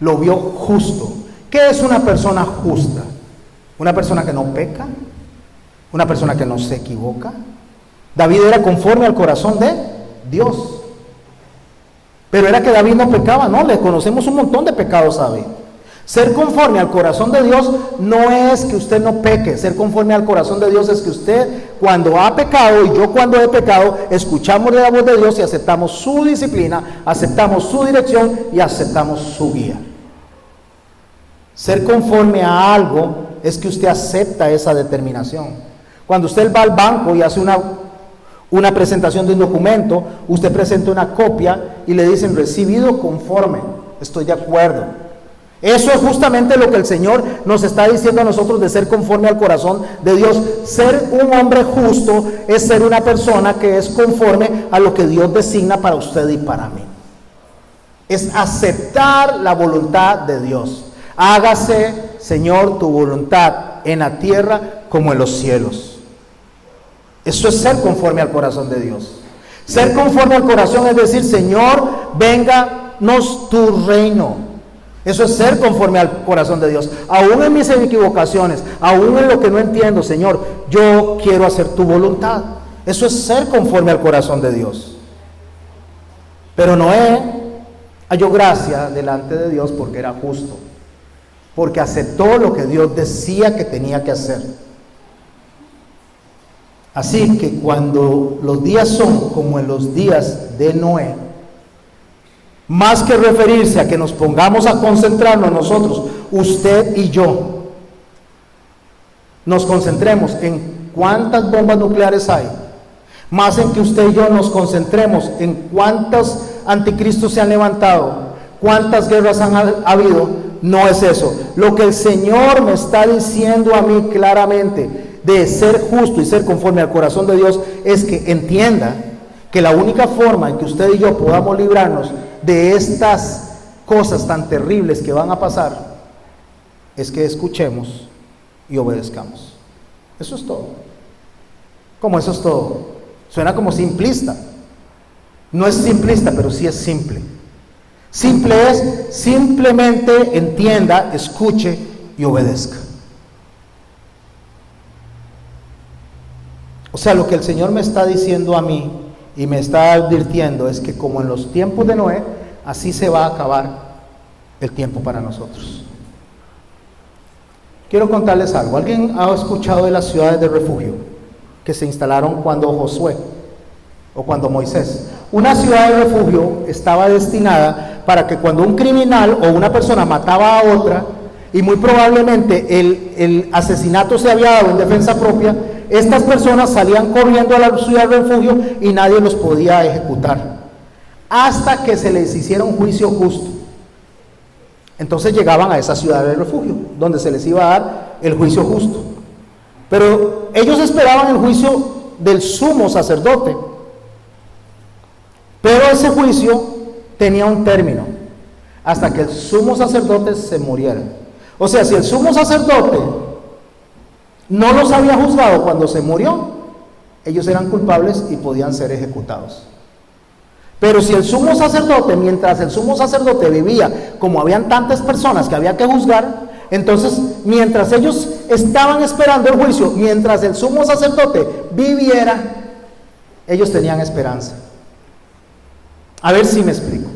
Lo vio justo. ¿Qué es una persona justa? Una persona que no peca, una persona que no se equivoca. David era conforme al corazón de Dios. Pero era que David no pecaba, no, le conocemos un montón de pecados a David. Ser conforme al corazón de Dios no es que usted no peque. Ser conforme al corazón de Dios es que usted, cuando ha pecado y yo cuando he pecado, escuchamos la voz de Dios y aceptamos su disciplina, aceptamos su dirección y aceptamos su guía. Ser conforme a algo es que usted acepta esa determinación. Cuando usted va al banco y hace una presentación de un documento, usted presenta una copia y le dicen recibido conforme, estoy de acuerdo. Eso es justamente lo que el Señor nos está diciendo a nosotros de ser conforme al corazón de Dios. Ser un hombre justo es ser una persona que es conforme a lo que Dios designa para usted y para mí. Es aceptar la voluntad de Dios. Hágase, Señor, tu voluntad en la tierra como en los cielos. Eso es ser conforme al corazón de Dios. Ser conforme al corazón es decir, Señor, vénganos tu reino. Eso es ser conforme al corazón de Dios. Aún en mis equivocaciones, aún en lo que no entiendo, Señor, yo quiero hacer tu voluntad. Eso es ser conforme al corazón de Dios. Pero Noé halló gracia delante de Dios porque era justo, porque aceptó lo que Dios decía que tenía que hacer. Así que cuando los días son como en los días de Noé, más que referirse a que nos pongamos a concentrarnos nosotros, usted y yo, nos concentremos en cuántas bombas nucleares hay, más en que usted y yo nos concentremos en cuántos anticristos se han levantado, cuántas guerras han habido, no es eso. Lo que el Señor me está diciendo a mí claramente de ser justo y ser conforme al corazón de Dios es que entienda que la única forma en que usted y yo podamos librarnos de estas cosas tan terribles que van a pasar es que escuchemos y obedezcamos. Eso es todo. Como eso es todo. Suena como simplista. No es simplista, pero sí es simple. Simple es simplemente entienda, escuche y obedezca. O sea, lo que el Señor me está diciendo a mí y me está advirtiendo es que como en los tiempos de Noé, así se va a acabar el tiempo para nosotros. Quiero contarles algo. ¿Alguien ha escuchado de las ciudades de refugio que se instalaron cuando Josué o cuando Moisés? Una ciudad de refugio estaba destinada para que cuando un criminal o una persona mataba a otra y muy probablemente el asesinato se había dado en defensa propia, estas personas salían corriendo a la ciudad de refugio y nadie los podía ejecutar hasta que se les hiciera un juicio justo. Entonces llegaban a esa ciudad de refugio donde se les iba a dar el juicio justo, pero ellos esperaban el juicio del sumo sacerdote, pero ese juicio tenía un término hasta que el sumo sacerdote se muriera. O sea, si el sumo sacerdote no los había juzgado cuando se murió, ellos eran culpables y podían ser ejecutados. Pero si el sumo sacerdote, mientras el sumo sacerdote vivía, como habían tantas personas que había que juzgar, entonces mientras ellos estaban esperando el juicio, mientras el sumo sacerdote viviera, ellos tenían esperanza. A ver si me explico.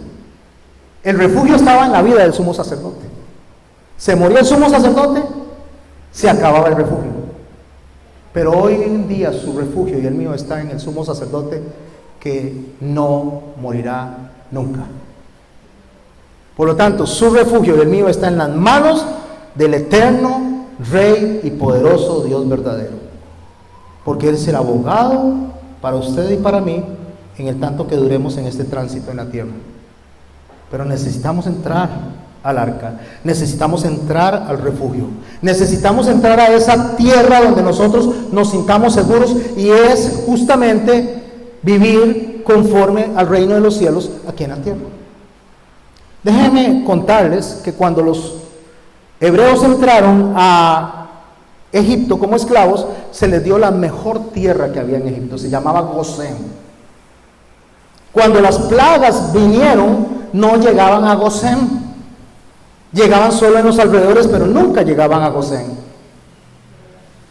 El refugio estaba en la vida del sumo sacerdote. Se moría el sumo sacerdote, se acababa el refugio. Pero hoy en día su refugio y el mío está en el sumo sacerdote que no morirá nunca. Por lo tanto, su refugio y el mío está en las manos del eterno, Rey y poderoso Dios verdadero. Porque Él es el abogado para usted y para mí en el tanto que duremos en este tránsito en la tierra. Pero necesitamos entrar al arca, necesitamos entrar al refugio, necesitamos entrar a esa tierra donde nosotros nos sintamos seguros, y es justamente vivir conforme al reino de los cielos aquí en la tierra. Déjenme contarles que cuando los hebreos entraron a Egipto como esclavos, se les dio la mejor tierra que había en Egipto, se llamaba Gosén. Cuando las plagas vinieron, no llegaban a Gosén. Llegaban solo en los alrededores, pero nunca llegaban a Gosén.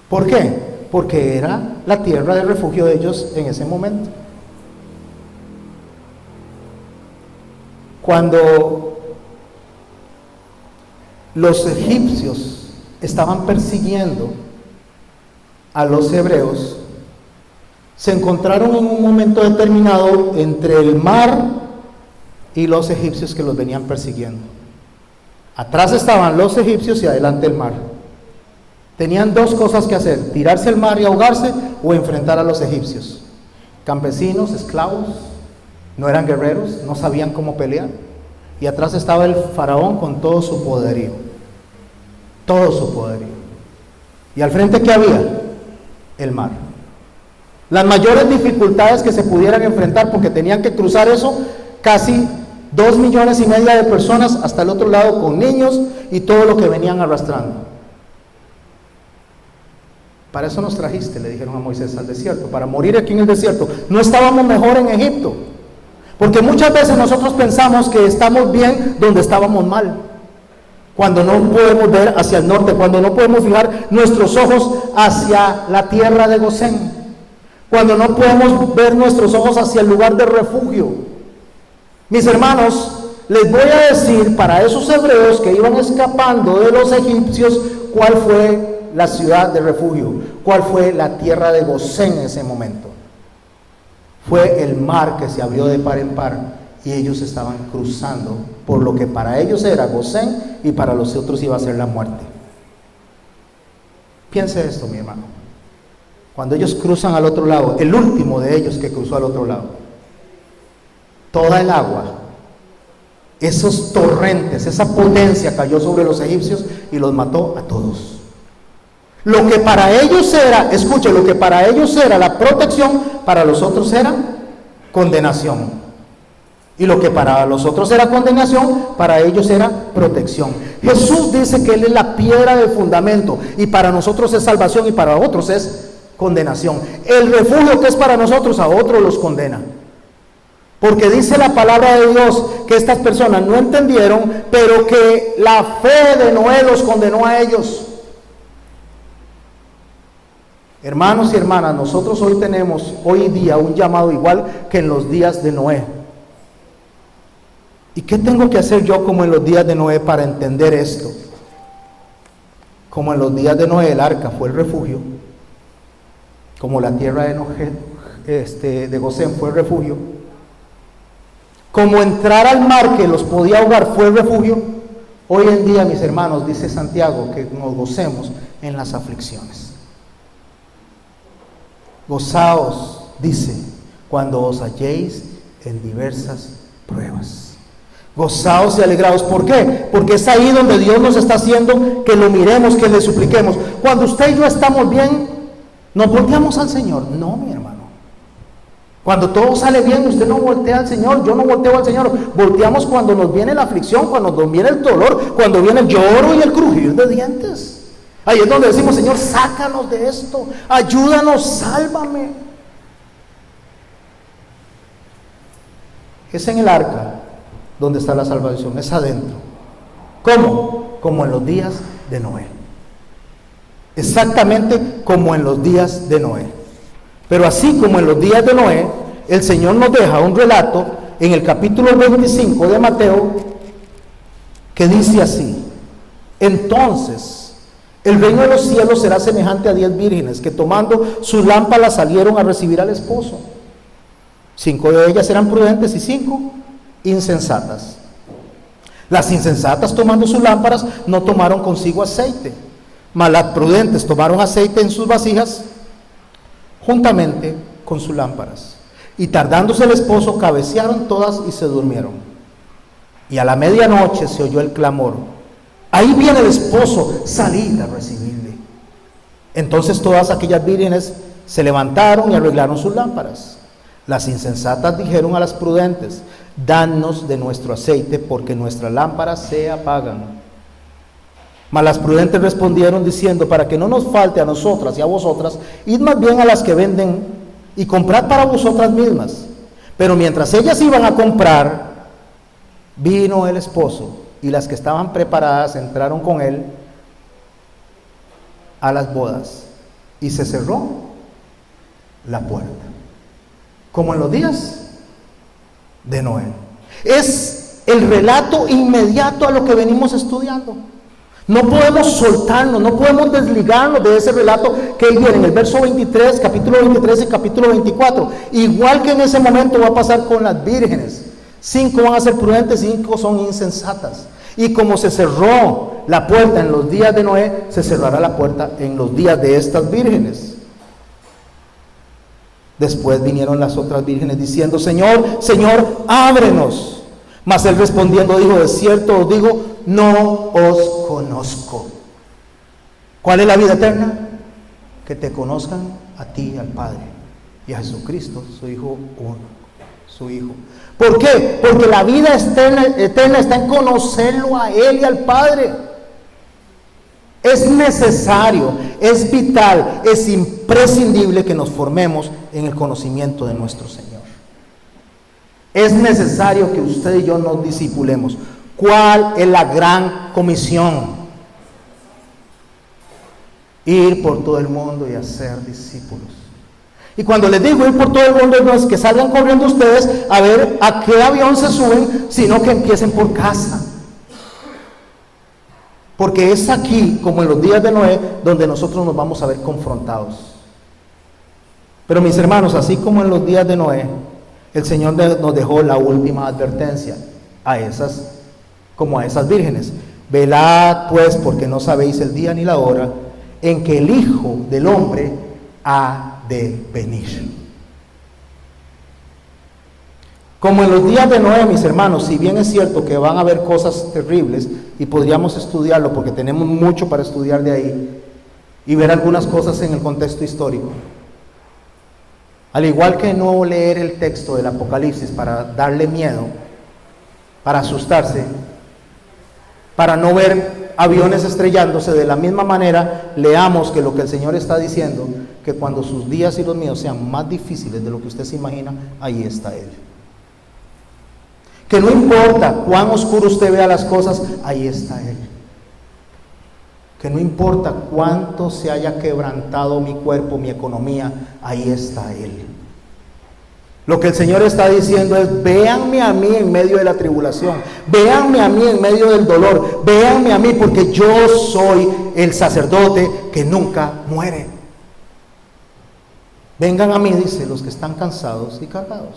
¿Por qué? Porque era la tierra de refugio de ellos en ese momento. Cuando los egipcios estaban persiguiendo a los hebreos, se encontraron en un momento determinado entre el mar y los egipcios que los venían persiguiendo. Atrás estaban los egipcios y adelante el mar. Tenían dos cosas que hacer: tirarse al mar y ahogarse, o enfrentar a los egipcios. Campesinos, esclavos, no eran guerreros, no sabían cómo pelear. Y atrás estaba el faraón con todo su poderío. Todo su poderío. ¿Y al frente qué había? El mar. Las mayores dificultades que se pudieran enfrentar, porque tenían que cruzar eso, casi 2,5 millones de personas hasta el otro lado, con niños y todo lo que venían arrastrando. Para eso nos trajiste, le dijeron a Moisés, al desierto, para morir aquí en el desierto. No estábamos mejor en Egipto, porque muchas veces nosotros pensamos que estamos bien donde estábamos mal, cuando no podemos ver hacia el norte, cuando no podemos fijar nuestros ojos hacia la tierra de Gosén, cuando no podemos ver nuestros ojos hacia el lugar de refugio. Mis hermanos, les voy a decir para esos hebreos que iban escapando de los egipcios, cuál fue la ciudad de refugio, cuál fue la tierra de Gosén en ese momento. Fue el mar que se abrió de par en par y ellos estaban cruzando por lo que para ellos era Gosén y para los otros iba a ser la muerte. Piense esto, mi hermano. Cuando ellos cruzan al otro lado, el último de ellos que cruzó al otro lado, toda el agua, esos torrentes, esa potencia cayó sobre los egipcios y los mató a todos. Lo que para ellos era, escuche, lo que para ellos era la protección, para los otros era condenación. Y lo que para los otros era condenación, para ellos era protección. Jesús dice que Él es la piedra del fundamento, y para nosotros es salvación y para otros es condenación. El refugio que es para nosotros, a otros los condena. Porque dice la palabra de Dios que estas personas no entendieron, pero que la fe de Noé los condenó a ellos. Hermanos y hermanas, nosotros hoy tenemos, hoy día, un llamado igual que en los días de Noé. ¿Y qué tengo que hacer yo como en los días de Noé para entender esto? Como en los días de Noé el arca fue el refugio, como la tierra de Gosén fue el refugio, como entrar al mar que los podía ahogar fue el refugio, hoy en día, mis hermanos, dice Santiago, que nos gocemos en las aflicciones. Gozaos, dice, cuando os halléis en diversas pruebas. Gozaos y alegraos. ¿Por qué? Porque es ahí donde Dios nos está haciendo que lo miremos, que le supliquemos. Cuando usted y yo estamos bien, nos volteamos al Señor. No, mi hermano. Cuando todo sale bien, usted no voltea al Señor, yo no volteo al Señor. Volteamos cuando nos viene la aflicción, cuando nos viene el dolor, cuando viene el lloro y el crujir de dientes. Ahí es donde decimos, Señor, sácanos de esto, ayúdanos, sálvame. Es en el arca donde está la salvación, es adentro. ¿Cómo? Como en los días de Noé. Exactamente como en los días de Noé. Pero así como en los días de Noé, el Señor nos deja un relato en el capítulo 25 de Mateo que dice así: entonces el reino de los cielos será semejante a 10 vírgenes que tomando sus lámparas salieron a recibir al esposo. 5 de ellas eran prudentes y 5 insensatas. Las insensatas, tomando sus lámparas, no tomaron consigo aceite, mas las prudentes tomaron aceite en sus vasijas juntamente con sus lámparas. Y tardándose el esposo, cabecearon todas y se durmieron. Y a la medianoche se oyó el clamor: ahí viene el esposo, salid a recibirle. Entonces todas aquellas vírgenes se levantaron y arreglaron sus lámparas. Las insensatas dijeron a las prudentes: danos de nuestro aceite, porque nuestras lámparas se apagan. Mas las prudentes respondieron diciendo: para que no nos falte a nosotras y a vosotras, id más bien a las que venden y comprad para vosotras mismas. Pero mientras ellas iban a comprar, vino el esposo, y las que estaban preparadas entraron con él a las bodas, y se cerró la puerta. Como en los días de Noé. Es el relato inmediato a lo que venimos estudiando. No podemos soltarnos, no podemos desligarnos de ese relato que él viene en el verso 23, capítulo 23 y capítulo 24. Igual que en ese momento va a pasar con las vírgenes. 5 van a ser prudentes, 5 son insensatas. Y como se cerró la puerta en los días de Noé, se cerrará la puerta en los días de estas vírgenes. Después vinieron las otras vírgenes diciendo: Señor, Señor, ábrenos. Mas él respondiendo dijo: de cierto os digo, no os conozco. ¿Cuál es la vida eterna? Que te conozcan a ti, al Padre, y a Jesucristo, su Hijo uno, su Hijo. ¿Por qué? Porque la vida eterna está en conocerlo a Él y al Padre. Es necesario, es vital, es imprescindible que nos formemos en el conocimiento de nuestro Señor. Es necesario que usted y yo nos discipulemos. ¿Cuál es la gran comisión? Ir por todo el mundo y hacer discípulos. Y cuando les digo ir por todo el mundo, no es que salgan corriendo ustedes a ver a qué avión se suben, sino que empiecen por casa. Porque es aquí, como en los días de Noé, donde nosotros nos vamos a ver confrontados. Pero mis hermanos, así como en los días de Noé, el Señor nos dejó la última advertencia como a esas vírgenes. Velad pues, porque no sabéis el día ni la hora en que el Hijo del Hombre ha de venir. Como en los días de Noé, mis hermanos, si bien es cierto que van a haber cosas terribles y podríamos estudiarlo porque tenemos mucho para estudiar de ahí y ver algunas cosas en el contexto histórico. Al igual que no leer el texto del Apocalipsis para darle miedo, para asustarse, para no ver aviones estrellándose, de la misma manera leamos que lo que el Señor está diciendo, que cuando sus días y los míos sean más difíciles de lo que usted se imagina, ahí está Él. Que no importa cuán oscuro usted vea las cosas, ahí está Él. Que no importa cuánto se haya quebrantado mi cuerpo, mi economía, ahí está Él. Lo que el Señor está diciendo es: véanme a mí en medio de la tribulación, véanme a mí en medio del dolor, véanme a mí porque yo soy el sacerdote que nunca muere. Vengan a mí, dice, los que están cansados y cargados,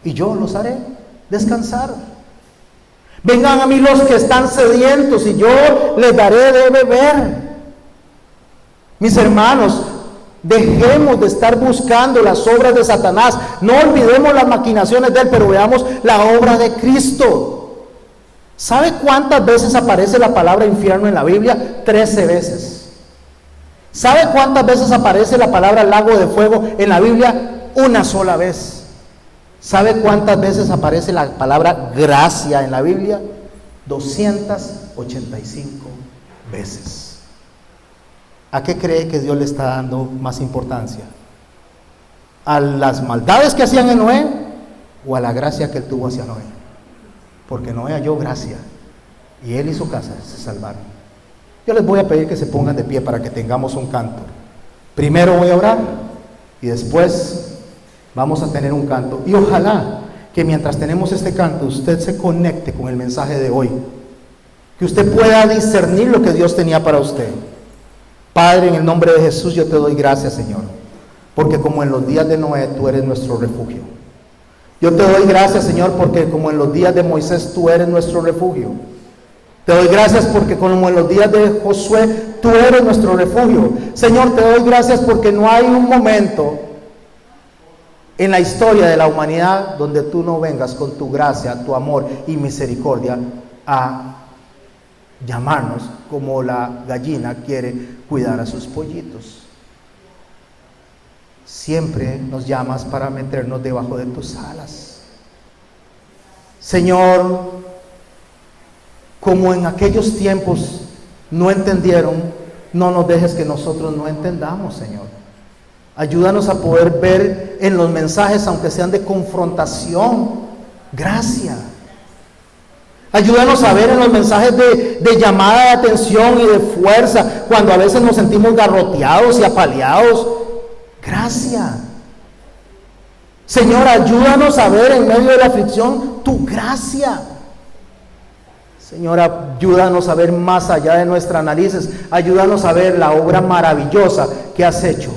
y yo los haré descansar. Vengan a mí los que están sedientos y yo les daré de beber. Mis hermanos, dejemos de estar buscando las obras de Satanás. No olvidemos las maquinaciones de él, pero veamos la obra de Cristo. ¿Sabe cuántas veces aparece la palabra infierno en la Biblia? 13 veces. ¿Sabe cuántas veces aparece la palabra lago de fuego en la Biblia? Una sola vez. ¿Sabe cuántas veces aparece la palabra gracia en la Biblia? 285 veces. ¿A qué cree que Dios le está dando más importancia? ¿A las maldades que hacían en Noé o a la gracia que él tuvo hacia Noé? Porque Noé halló gracia y él y su casa se salvaron. Yo les voy a pedir que se pongan de pie para que tengamos un canto. Primero voy a orar y después vamos a tener un canto, y ojalá que mientras tenemos este canto usted se conecte con el mensaje de hoy, que usted pueda discernir lo que Dios tenía para usted. Padre, en el nombre de Jesús yo te doy gracias, Señor, porque como en los días de Noé tú eres nuestro refugio. Yo te doy gracias, Señor, porque como en los días de Moisés tú eres nuestro refugio. Te doy gracias porque como en los días de Josué tú eres nuestro refugio. Señor, te doy gracias porque no hay un momento en la historia de la humanidad donde tú no vengas con tu gracia, tu amor y misericordia a llamarnos como la gallina quiere cuidar a sus pollitos. Siempre nos llamas para meternos debajo de tus alas. Señor, como en aquellos tiempos no entendieron, no nos dejes que nosotros no entendamos, Señor. Ayúdanos a poder ver en los mensajes, aunque sean de confrontación, gracia. Ayúdanos a ver en los mensajes de llamada de atención y de fuerza, cuando a veces nos sentimos garroteados y apaleados. Gracia. Señor, ayúdanos a ver en medio de la aflicción tu gracia. Señor, ayúdanos a ver más allá de nuestras narices. Ayúdanos a ver la obra maravillosa que has hecho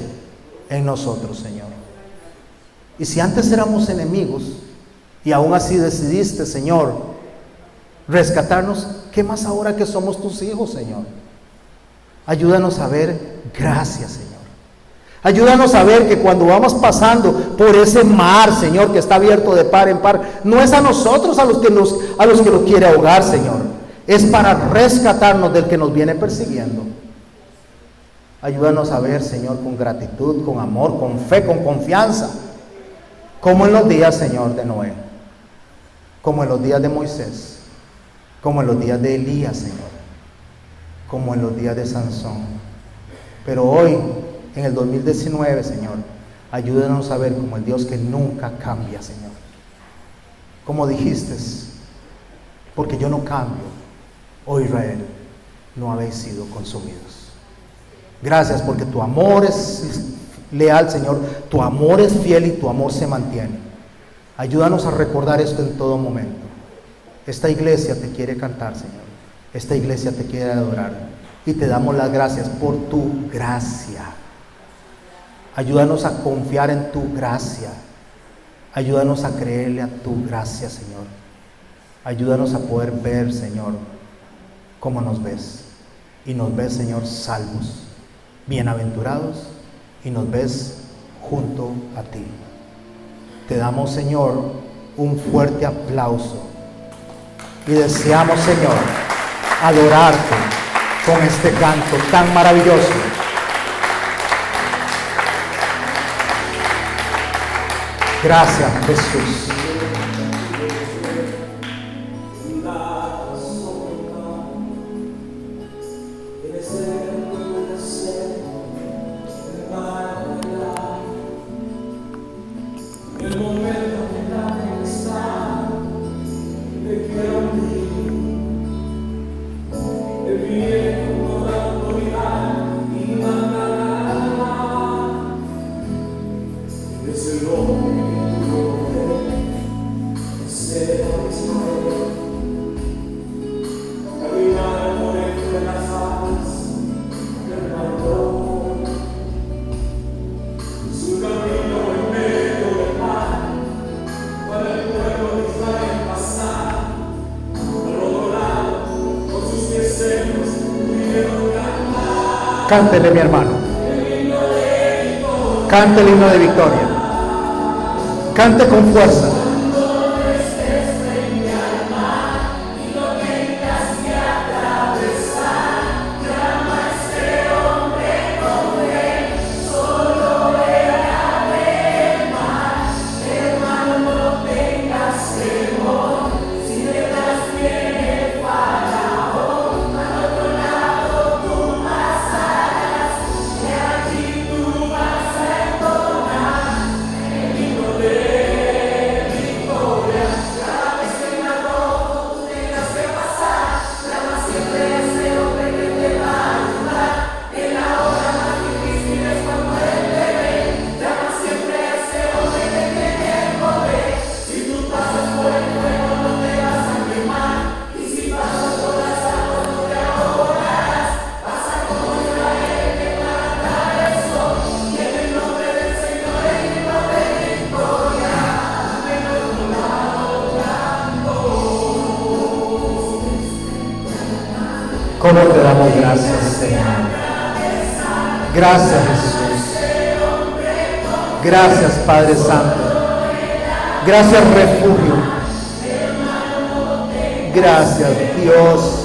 en nosotros, Señor. Y si antes éramos enemigos y aún así decidiste, Señor, rescatarnos, ¿qué más ahora que somos tus hijos, Señor? Ayúdanos a ver gracias, Señor. Ayúdanos a ver que cuando vamos pasando por ese mar, Señor, que está abierto de par en par, no es a nosotros a los que lo quiere ahogar, Señor. Es para rescatarnos del que nos viene persiguiendo. Ayúdanos a ver, Señor, con gratitud, con amor, con fe, con confianza, como en los días, Señor, de Noé, como en los días de Moisés, como en los días de Elías, Señor, como en los días de Sansón. Pero hoy, en el 2019, Señor, ayúdanos a ver como el Dios que nunca cambia, Señor. Como dijiste, porque yo no cambio, oh Israel, no habéis sido consumidos. Gracias porque tu amor es leal, Señor, tu amor es fiel y tu amor se mantiene. Ayúdanos a recordar esto en todo momento. Esta iglesia te quiere cantar, Señor. Esta iglesia te quiere adorar. Y te damos las gracias por tu gracia. Ayúdanos a confiar en tu gracia. Ayúdanos a creerle a tu gracia, Señor. Ayúdanos a poder ver, Señor, cómo nos ves. Y nos ves, Señor, salvos, bienaventurados, y nos ves junto a ti. Te damos, Señor, un fuerte aplauso. Y deseamos, Señor, adorarte con este canto tan maravilloso. Gracias, Jesús. Cántele, mi hermano. Cante el himno de victoria. Cante con fuerza. ¿Cómo te damos gracias, Señor? Gracias, Jesús. Gracias, Padre Santo. Gracias, refugio. Gracias, Dios.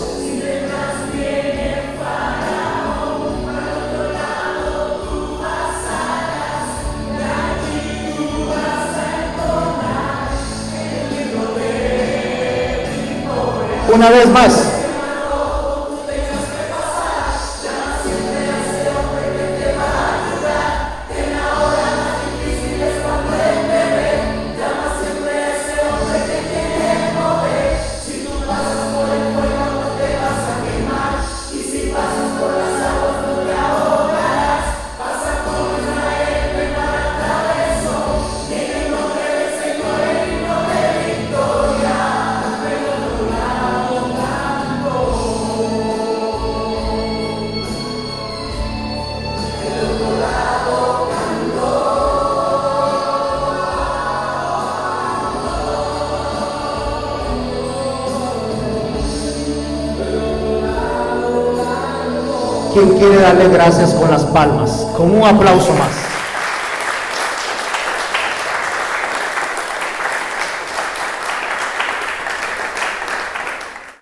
Una vez más. ¿Quién quiere darle gracias con las palmas? Con un aplauso más.